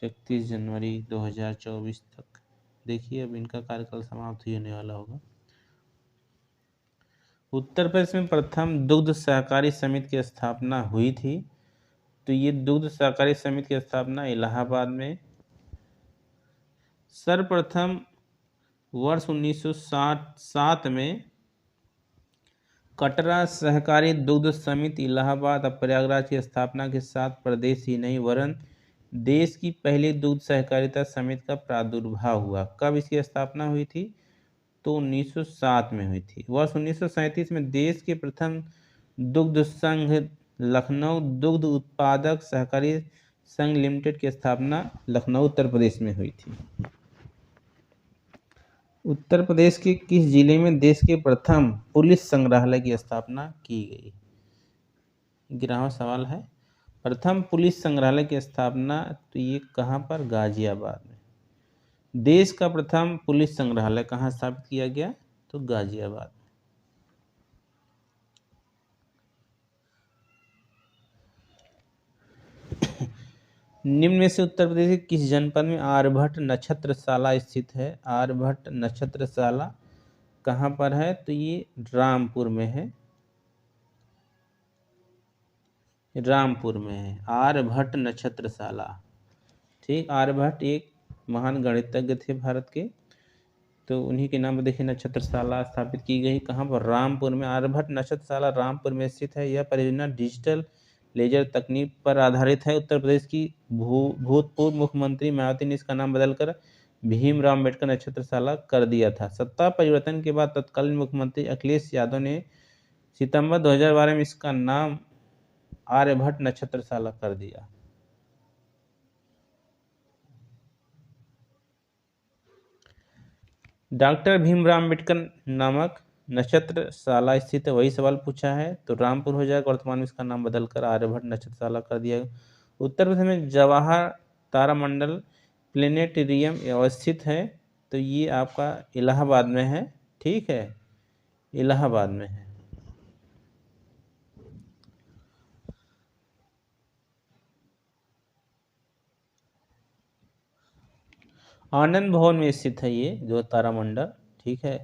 31 जनवरी 2024 तक। देखिए अब इनका कार्यकाल समाप्त ही होने वाला होगा। उत्तर प्रदेश में प्रथम दुग्ध सहकारी समिति की स्थापना हुई थी। तो ये दुग्ध सहकारी समिति की स्थापना इलाहाबाद में सर्वप्रथम वर्ष 1967 में कटरा सहकारी दुग्ध समिति इलाहाबाद और प्रयागराज की स्थापना के साथ प्रदेश ही नहीं वरन देश की पहली दुग्ध सहकारिता समिति का प्रादुर्भाव हुआ। कब इसकी स्थापना हुई थी? तो 1907 में हुई थी। वर्ष 1937 में देश के प्रथम दुग्ध संघ लखनऊ दुग्ध उत्पादक सहकारी संघ लिमिटेड की स्थापना लखनऊ उत्तर प्रदेश में हुई थी। उत्तर प्रदेश के किस जिले में देश के प्रथम पुलिस संग्रहालय की स्थापना की गई? 11वां सवाल है, प्रथम पुलिस संग्रहालय की स्थापना तो ये कहाँ पर? गाजियाबाद में। देश का प्रथम पुलिस संग्रहालय कहाँ स्थापित किया गया? तो गाजियाबाद। निम्न में से उत्तर प्रदेश के किस जनपद में आर्यभट्ट नक्षत्रशाला स्थित है? आर्यभट्ट नक्षत्रशाला कहाँ पर है? तो ये रामपुर में है। रामपुर में है आर्यभट्ट नक्षत्रशाला। ठीक, आर्यभट्ट एक महान गणितज्ञ थे भारत के, तो उन्हीं के नाम पर देखिए नक्षत्रशाला स्थापित की गई। कहाँ पर? रामपुर में। आर्यभट्ट नक्षत्रशाला रामपुर में स्थित है। यह परियोजना डिजिटल लेजर तकनीक पर आधारित है। उत्तर प्रदेश की भूतपूर्व मुख्यमंत्री मायावती ने इसका नाम बदलकर भीमराव अम्बेडकर नक्षत्रशाला कर दिया था। सत्ता परिवर्तन के बाद तत्कालीन मुख्यमंत्री अखिलेश यादव ने सितंबर 2012 में इसका नाम आर्यभट्ट नक्षत्रशाला कर दिया। डॉक्टर भीमराव अम्बेडकर नामक नक्षत्रशाला स्थित है, वही सवाल पूछा है, तो रामपुर हो जाएगा। वर्तमान में इसका नाम बदलकर आर्यभट्ट नक्षत्रशाला कर दिया। उत्तर प्रदेश में जवाहर तारामंडल प्लेनेटेरियम अवस्थित है, तो ये आपका इलाहाबाद में है। ठीक है, इलाहाबाद में है। आनंद भवन में स्थित है ये जो तारामंडल। ठीक है,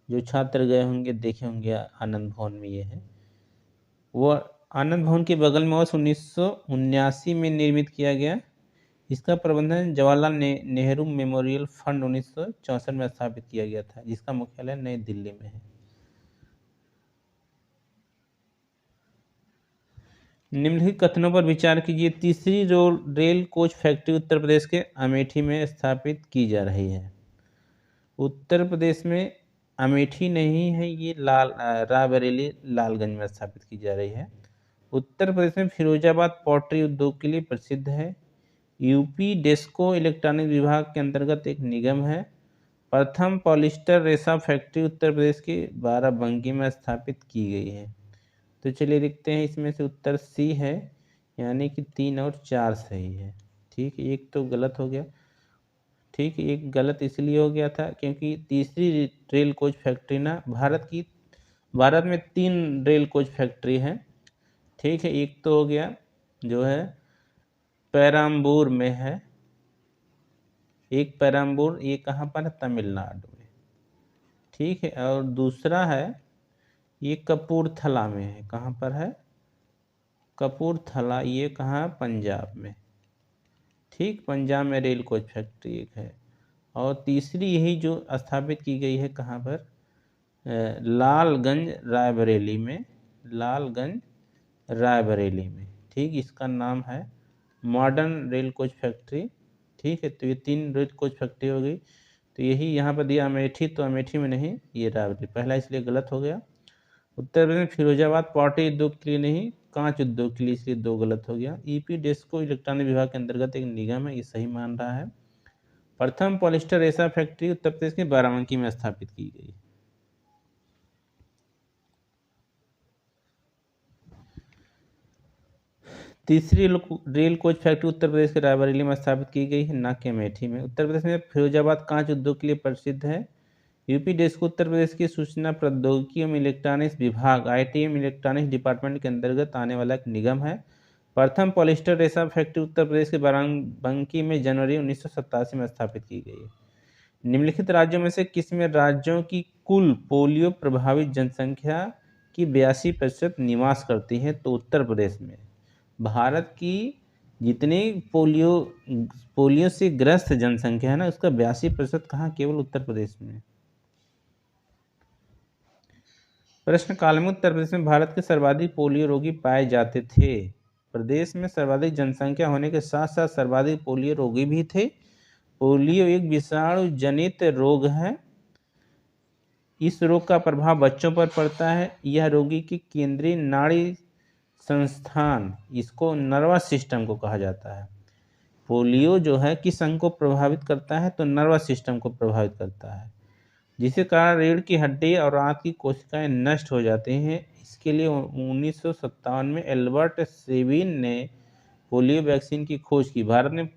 जो छात्र गए होंगे देखे होंगे आनंद भवन में ये है। वो आनंद भवन के बगल में वर्ष 1979 में निर्मित किया गया। इसका प्रबंधन जवाहरलाल नेहरू मेमोरियल फंड 1964 में स्थापित किया गया था, जिसका मुख्यालय नई दिल्ली में है। निम्नलिखित कथनों पर विचार कीजिए। तीसरी rail coach factory Uttar Pradesh के अमेठी में स्थापित की जा रही है। उत्तर प्रदेश में अमेठी नहीं है, ये रायबरेली लालगंज में स्थापित की जा रही है। उत्तर प्रदेश में फिरोजाबाद पॉटरी उद्योग के लिए प्रसिद्ध है। यूपी डेस्को इलेक्ट्रॉनिक विभाग के अंतर्गत एक निगम है। प्रथम पॉलिस्टर रेशा फैक्ट्री उत्तर प्रदेश के बाराबंकी में स्थापित की गई है। तो चलिए देखते हैं, इसमें से उत्तर सी है, यानी कि 3 और 4 सही है। ठीक, एक तो गलत हो गया। ठीक, एक गलत इसलिए हो गया था क्योंकि तीसरी रेल कोच फैक्ट्री ना भारत में 3 रेल कोच फैक्ट्री है। ठीक है, एक तो हो गया जो है पेराम्बूर में है, एक पेराम्बूर, ये कहाँ पर है? तमिलनाडु में। ठीक है, और दूसरा है ये कपूरथला में है। कहाँ पर है? कपूरथला, ये कहाँ? पंजाब में। ठीक, पंजाब में रेल कोच फैक्ट्री एक है। और तीसरी यही जो स्थापित की गई है, कहाँ पर? लालगंज रायबरेली में। लालगंज रायबरेली में। ठीक, इसका नाम है मॉडर्न रेल कोच फैक्ट्री। ठीक है, तो ये 3 रेल कोच फैक्ट्री हो गई। तो यही यहाँ पर दिया अमेठी, तो अमेठी में नहीं, ये रायबरेली पहला, इसलिए गलत हो गया। उत्तर प्रदेश में फिरोजाबाद पॉटरी उद्योग के लिए नहीं, कांच उद्योग के लिए, इसलिए 2 गलत हो गया। ईपी डेस्को इलेक्ट्रॉनिक विभाग के अंतर्गत एक निगम है, ये सही मान रहा है। प्रथम पॉलिस्टर रेशा फैक्ट्री उत्तर प्रदेश के बाराबंकी में स्थापित की गई। तीसरी rail coach factory Uttar Pradesh के रायबरेली में स्थापित की गई है, न कि अमेठी में। उत्तर प्रदेश में फिरोजाबाद कांच उद्योग के लिए प्रसिद्ध है। यूपी डेस्को उत्तर प्रदेश की सूचना प्रौद्योगिकी एवं इलेक्ट्रॉनिक्स विभाग आईटीएम इलेक्ट्रॉनिक्स डिपार्टमेंट के अंतर्गत आने वाला एक निगम है। प्रथम पॉलिस्टर रेशा फैक्ट्री उत्तर प्रदेश के बाराबंकी में जनवरी 1987 में स्थापित की गई है। निम्नलिखित राज्यों में से किस में राज्यों की कुल पोलियो प्रभावित जनसंख्या की 82% निवास करती है? तो उत्तर प्रदेश में। भारत की जितनी पोलियो पोलियो से ग्रस्त जनसंख्या है ना, उसका 82% कहाँ? केवल उत्तर प्रदेश में। प्रश्न काल में उत्तर प्रदेश में भारत के सर्वाधिक पोलियो रोगी पाए जाते थे। प्रदेश में सर्वाधिक जनसंख्या होने के साथ साथ सर्वाधिक पोलियो रोगी भी थे। पोलियो एक विषाणु जनित रोग है। इस रोग का प्रभाव बच्चों पर पड़ता है। यह रोगी की केंद्रीय नाड़ी संस्थान, इसको नर्वस सिस्टम को कहा जाता है। पोलियो जो है किस अंग को प्रभावित करता है? तो नर्वस सिस्टम को प्रभावित करता है, जिसके कारण रीढ़ की हड्डी और आंत की कोशिकाएं नष्ट हो जाती हैं। इसके लिए 1957 में एल्बर्ट सेविन ने पोलियो वैक्सीन की खोज की। भारत ने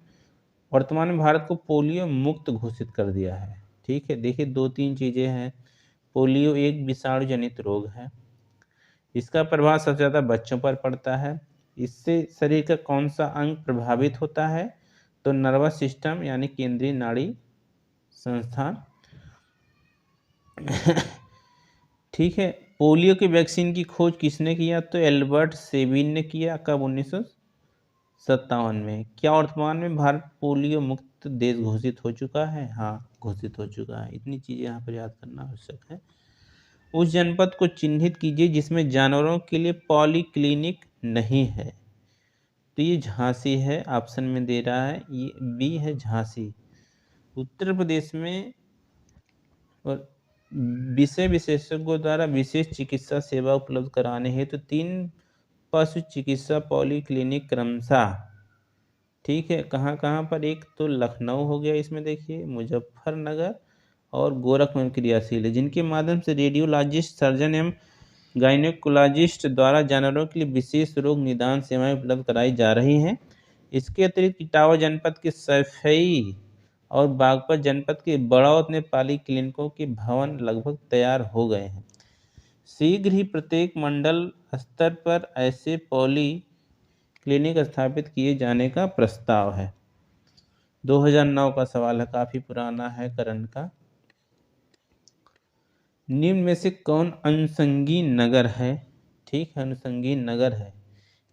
वर्तमान में भारत को पोलियो मुक्त घोषित कर दिया है। ठीक है, देखिए 2-3 चीज़ें हैं। पोलियो एक विषाणु जनित रोग है। इसका प्रभाव सबसे ज़्यादा बच्चों पर पड़ता है। इससे शरीर का कौन सा अंग प्रभावित होता है? तो नर्वस सिस्टम यानी केंद्रीय नाड़ी संस्थान। ठीक है, पोलियो की वैक्सीन की खोज किसने किया? तो एल्बर्ट सेविन ने किया। कब? 1957 में। क्या वर्तमान में भारत पोलियो मुक्त देश घोषित हो चुका है? हाँ, घोषित हो चुका है। इतनी चीज़ें यहाँ पर याद करना आवश्यक है। उस जनपद को चिन्हित कीजिए जिसमें जानवरों के लिए पॉलीक्लिनिक नहीं है। तो ये झांसी है, ऑप्शन में दे रहा है, ये बी है झांसी। उत्तर प्रदेश में और विषय विशेषज्ञों द्वारा विशेष चिकित्सा सेवा उपलब्ध कराने हेतु 3 पशु चिकित्सा पॉलीक्लिनिक क्रमशः, ठीक है, कहाँ कहाँ पर? एक तो लखनऊ हो गया, इसमें देखिए मुजफ्फरनगर और गोरखपुर में क्रियाशील है, जिनके माध्यम से रेडियोलॉजिस्ट, सर्जन एवं गायनेकोलॉजिस्ट द्वारा जानवरों के लिए विशेष रोग निदान सेवाएं उपलब्ध कराई जा रही हैं। इसके अतिरिक्त इटावा जनपद के सैफई और बागपत जनपद के बड़ौत में पाली क्लिनिकों के भवन लगभग तैयार हो गए हैं। शीघ्र ही प्रत्येक मंडल स्तर पर ऐसे पॉली क्लिनिक स्थापित किए जाने का प्रस्ताव है। 2009 का सवाल है, काफ़ी पुराना है, करंट का। निम्न में से कौन अनुषंगी नगर है? ठीक है, अनुषंगी नगर है,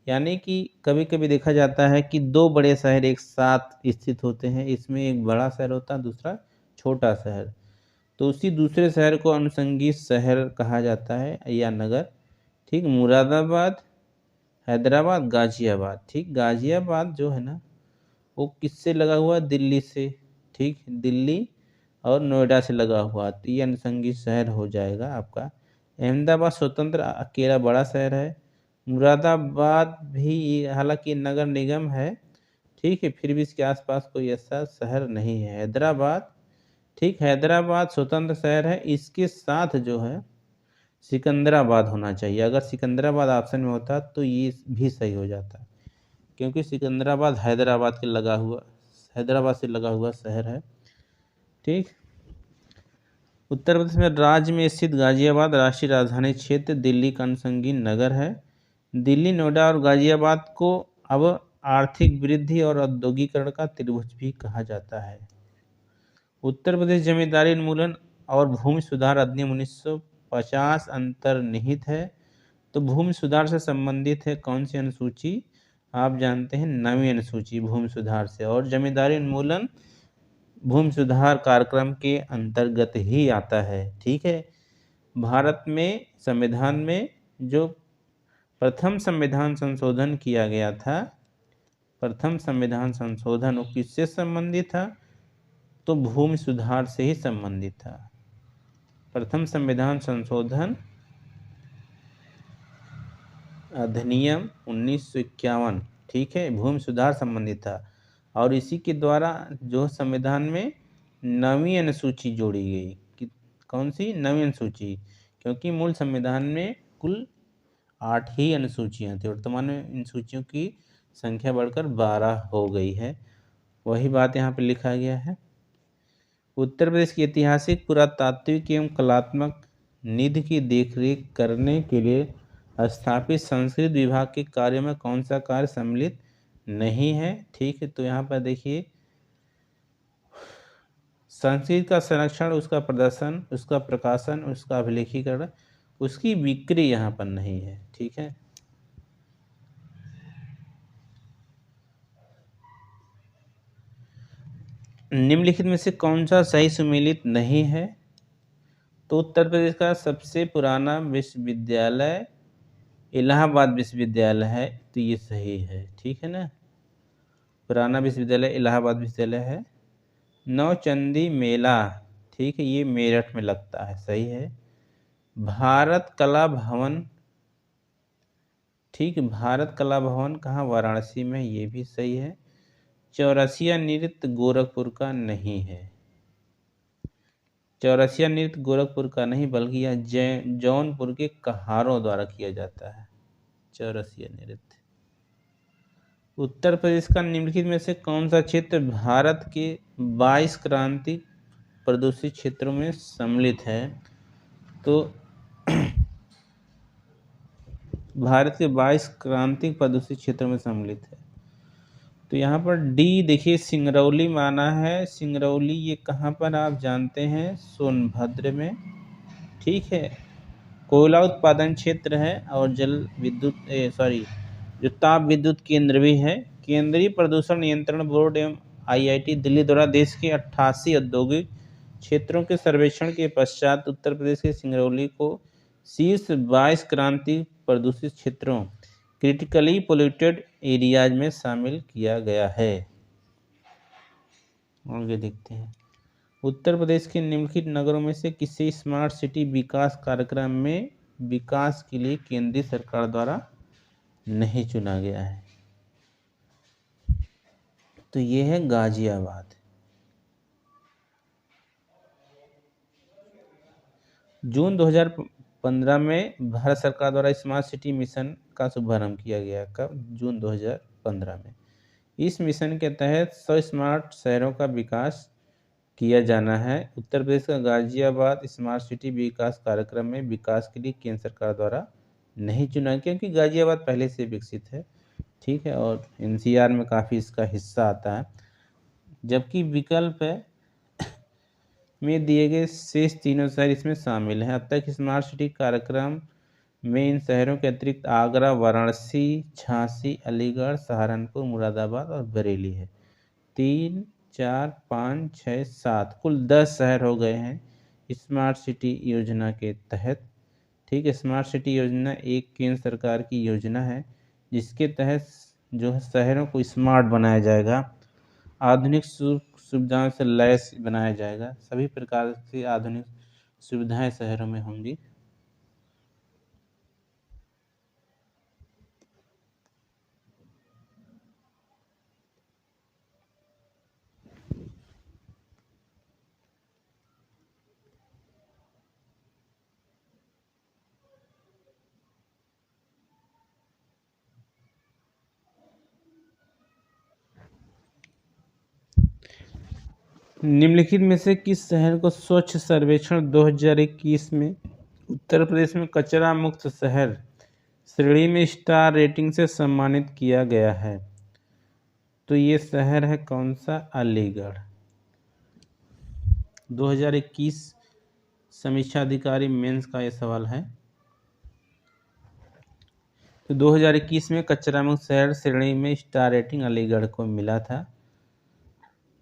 यानी कि कभी कभी देखा जाता है कि 2 बड़े शहर एक साथ स्थित होते हैं। इसमें एक बड़ा शहर होता है, दूसरा छोटा शहर, तो उसी दूसरे शहर को अनुषंगी शहर कहा जाता है या नगर। ठीक, मुरादाबाद, हैदराबाद, गाजियाबाद। ठीक, गाजियाबाद जो है ना, वो किससे लगा हुआ? दिल्ली से। ठीक, दिल्ली और नोएडा से लगा हुआ, तो ये अनुषंगी शहर हो जाएगा आपका। अहमदाबाद स्वतंत्र अकेला बड़ा शहर है। मुरादाबाद भी हालांकि नगर निगम है, ठीक है, फिर भी इसके आसपास कोई ऐसा शहर नहीं है। हैदराबाद, ठीक, हैदराबाद स्वतंत्र शहर है। इसके साथ जो है सिकंदराबाद होना चाहिए। अगर सिकंदराबाद ऑप्शन में होता तो ये भी सही हो जाता, क्योंकि सिकंदराबाद हैदराबाद से लगा हुआ शहर है। ठीक, उत्तर प्रदेश में राज्य में स्थित गाजियाबाद राष्ट्रीय राजधानी क्षेत्र दिल्ली का अनुषंगी नगर है। दिल्ली, नोएडा और गाजियाबाद को अब आर्थिक वृद्धि और औद्योगिकरण का त्रिभुज भी कहा जाता है। उत्तर प्रदेश जमींदारी उन्मूलन और भूमि सुधार अधिनियम 1950 अंतर्निहित है। तो भूमि सुधार से संबंधित है कौन सी अनुसूची? आप जानते हैं 9वीं अनुसूची भूमि सुधार से। और जमींदारी उन्मूलन भूमि सुधार कार्यक्रम के अंतर्गत ही आता है। ठीक है, भारत में संविधान में जो प्रथम संविधान संशोधन किया गया था, प्रथम संविधान संशोधन वो किससे संबंधित था? तो भूमि सुधार से ही संबंधित था। प्रथम संविधान संशोधन अधिनियम 1951, ठीक है, भूमि सुधार संबंधित था। और इसी के द्वारा जो संविधान में 9वीं अनुसूची जोड़ी गई कि कौन सी? 9वीं अनुसूची, क्योंकि मूल संविधान में कुल 8 ही अनुसूचियां थी। वर्तमान में अनुसूचियों की संख्या बढ़कर 12 हो गई है। वही बात यहाँ पे लिखा गया है। उत्तर प्रदेश की ऐतिहासिक, पुरातात्विक एवं कलात्मक निधि की देखरेख करने के लिए स्थापित संस्कृत विभाग के कार्यों में कौन सा कार्य सम्मिलित नहीं है? ठीक है, तो यहाँ पर देखिए संस्कृत का संरक्षण, उसका प्रदर्शन, उसका प्रकाशन, उसका अभिलेखीकरण, उसकी बिक्री यहाँ पर नहीं है। ठीक है। निम्नलिखित में से कौन सा सही सुमेलित नहीं है? तो उत्तर प्रदेश का सबसे पुराना विश्वविद्यालय इलाहाबाद विश्वविद्यालय है, तो ये सही है। ठीक है ना, पुराना विश्वविद्यालय इलाहाबाद विश्वविद्यालय है। नौचंदी मेला, ठीक है, ये मेरठ में लगता है, सही है। भारत कला भवन, ठीक, भारत कला भवन कहाँ? वाराणसी में, ये भी सही है। चौरसिया नृत्य गोरखपुर का नहीं है। चौरसिया नृत्य गोरखपुर का नहीं, बल्कि यह जौनपुर के कहारों द्वारा किया जाता है, चौरसिया नृत्य। उत्तर प्रदेश का निम्नलिखित में से कौन सा क्षेत्र भारत के 22 क्रांति प्रदूषित क्षेत्रों में सम्मिलित है? तो भारत के 22 क्रांति प्रदूषित क्षेत्रों में सम्मिलित है, तो यहाँ पर डी देखिए, सिंगरौली माना है। सिंगरौली ये कहाँ पर आप जानते हैं? सोनभद्र में। ठीक है, कोयला उत्पादन क्षेत्र है और जल विद्युत जो ताप विद्युत केंद्र भी है। केंद्रीय प्रदूषण नियंत्रण बोर्ड एवं आईआईटी दिल्ली द्वारा देश के 88 औद्योगिक क्षेत्रों के सर्वेक्षण के पश्चात उत्तर प्रदेश के सिंगरौली को शीर्ष 22 क्रांति प्रदूषित क्षेत्रों, क्रिटिकली पोल्यूटेड एरियाज में शामिल किया गया है। आगे देखते हैं। उत्तर प्रदेश के निम्नलिखित नगरों में से किसी स्मार्ट सिटी विकास कार्यक्रम में विकास के लिए केंद्रीय सरकार द्वारा नहीं चुना गया है? तो ये है गाजियाबाद। जून 2015 में भारत सरकार द्वारा स्मार्ट सिटी मिशन का शुभारंभ किया गया। कब? जून 2015 में। इस मिशन के तहत 100 स्मार्ट शहरों का विकास किया जाना है। उत्तर प्रदेश का गाजियाबाद स्मार्ट सिटी विकास कार्यक्रम में विकास के लिए केंद्र सरकार द्वारा नहीं चुना, क्योंकि गाजियाबाद पहले से विकसित है। ठीक है, और एनसीआर में काफ़ी इसका हिस्सा आता है। जबकि विकल्प में दिए गए शेष तीनों शहर इसमें शामिल हैं। अब तक स्मार्ट सिटी कार्यक्रम में इन शहरों के अतिरिक्त आगरा, वाराणसी, झांसी, अलीगढ़, सहारनपुर, मुरादाबाद और बरेली है। 3, 4, 5, 6, 7 कुल 10 शहर हो गए हैं स्मार्ट सिटी योजना के तहत। ठीक है, स्मार्ट सिटी योजना एक केंद्र सरकार की योजना है जिसके तहत जो है शहरों को स्मार्ट बनाया जाएगा, आधुनिक सुविधाओं से लैस बनाया जाएगा। सभी प्रकार की आधुनिक सुविधाएं शहरों में होंगी। निम्नलिखित में से किस शहर को स्वच्छ सर्वेक्षण 2021 में उत्तर प्रदेश में कचरा मुक्त शहर श्रेणी में स्टार रेटिंग से सम्मानित किया गया है? तो ये शहर है कौन सा? अलीगढ़। 2021 समीक्षा अधिकारी मेंस का ये सवाल है। तो 2021 में कचरा मुक्त शहर श्रेणी में स्टार रेटिंग अलीगढ़ को मिला था।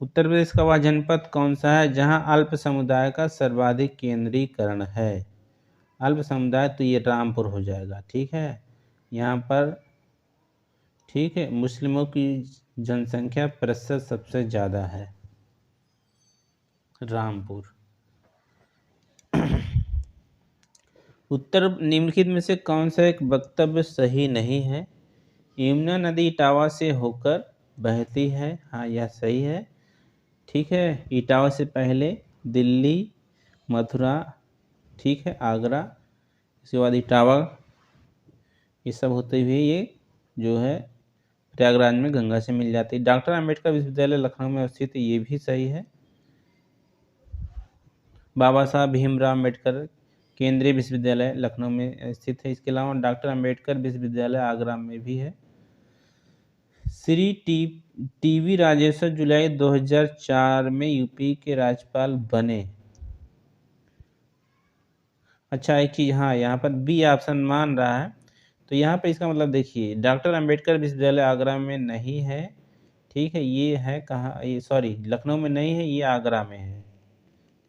उत्तर प्रदेश का वह जनपद कौन सा है जहां अल्प समुदाय का सर्वाधिक केंद्रीकरण है? अल्प समुदाय, तो ये रामपुर हो जाएगा। ठीक है, यहाँ पर ठीक है मुस्लिमों की जनसंख्या प्रतिशत सबसे ज़्यादा है, रामपुर। उत्तर निम्नलिखित में से कौन सा एक वक्तव्य सही नहीं है? यमुना नदी इटावा से होकर बहती है। हाँ, यह सही है। ठीक है, इटावा से पहले दिल्ली, मथुरा, ठीक है, आगरा, इसके बाद इटावा, ये सब होते हुए ये जो है प्रयागराज में गंगा से मिल जाती है। डॉक्टर अंबेडकर विश्वविद्यालय लखनऊ में स्थित है, ये भी सही है। बाबा साहब भीमराव अम्बेडकर केंद्रीय विश्वविद्यालय लखनऊ में स्थित है। इसके अलावा डॉक्टर अंबेडकर विश्वविद्यालय आगरा में भी है। श्री टीवी राजेश्वर जुलाई 2004 में यूपी के राज्यपाल बने। अच्छा, एक चीज़, हाँ, यहाँ पर बी ऑप्शन मान रहा है, तो यहाँ पे इसका मतलब देखिए, डॉक्टर अंबेडकर विश्वविद्यालय आगरा में नहीं है, ठीक है, ये है कहाँ, ये सॉरी लखनऊ में नहीं है, ये आगरा में है,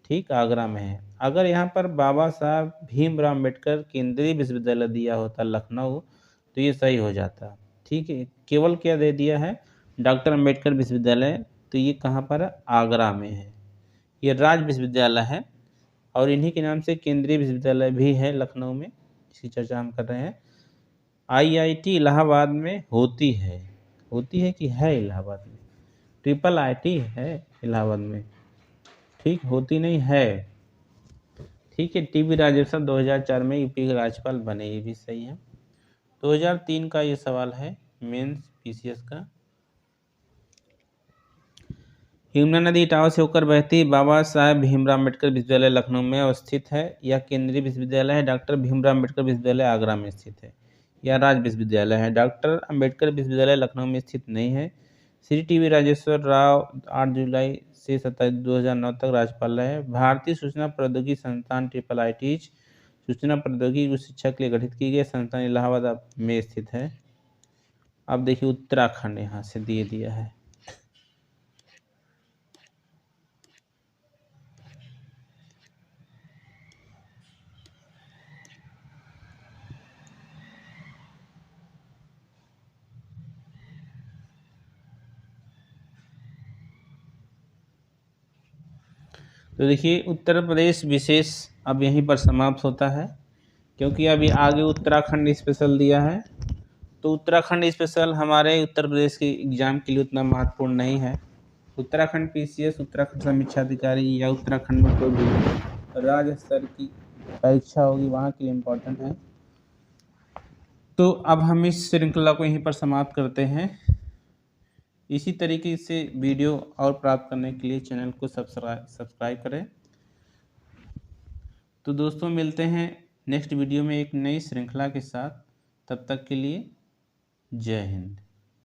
ठीक, आगरा में है। अगर यहाँ पर बाबा साहब भीमराव अम्बेडकर केंद्रीय विश्वविद्यालय दिया होता लखनऊ, तो ये सही हो जाता, ठीक है। केवल क्या दे दिया है, डॉक्टर अंबेडकर विश्वविद्यालय, तो ये कहाँ पर है, आगरा में है। ये राज्य विश्वविद्यालय है और इन्हीं के नाम से केंद्रीय विश्वविद्यालय भी है लखनऊ में, इसकी चर्चा हम कर रहे हैं। आईआईटी इलाहाबाद में होती है कि है इलाहाबाद में, ट्रिपल आईटी है इलाहाबाद में, ठीक, होती नहीं है, ठीक है। टीवी राजेश्वर 2004 में यूपी के राज्यपाल बने, ये भी सही है। 2003 का ये सवाल है मेंस पीसीएस का। यमुना नदी इटावा से होकर बहती बाबा साहेब भीमराव अम्बेडकर विश्वविद्यालय लखनऊ में अवस्थित है, या केंद्रीय विश्वविद्यालय है डॉक्टर भीमराव अम्बेडकर विश्वविद्यालय आगरा में स्थित है, या राज्य विश्वविद्यालय है। डॉक्टर अंबेडकर विश्वविद्यालय लखनऊ में स्थित नहीं है। श्री टीवी राजेश्वर राव 8 जुलाई से 27 2009 तक राज्यपाल रहे। भारतीय सूचना प्रौद्योगिकी संस्थान ट्रिपल आईटीज सूचना प्रौद्योगिकी उच्च शिक्षा के लिए गठित की गई संस्थान इलाहाबाद में स्थित है। अब देखिए उत्तराखंड यहाँ से दिए दिया है। तो देखिए उत्तर प्रदेश विशेष अब यहीं पर समाप्त होता है, क्योंकि अभी आगे उत्तराखंड स्पेशल दिया है। तो उत्तराखंड स्पेशल हमारे उत्तर प्रदेश के एग्जाम के लिए उतना महत्वपूर्ण नहीं है। उत्तराखंड पीसीएस, उत्तराखंड समीक्षा अधिकारी या उत्तराखंड में कोई भी राज्य स्तर की परीक्षा होगी वहाँ के लिए इम्पोर्टेंट है। तो अब हम इस श्रृंखला को यहीं पर समाप्त करते हैं। इसी तरीके से वीडियो और प्राप्त करने के लिए चैनल को सब्सक्राइब करें। तो दोस्तों मिलते हैं नेक्स्ट वीडियो में एक नई श्रृंखला के साथ, तब तक के लिए जय हिंद।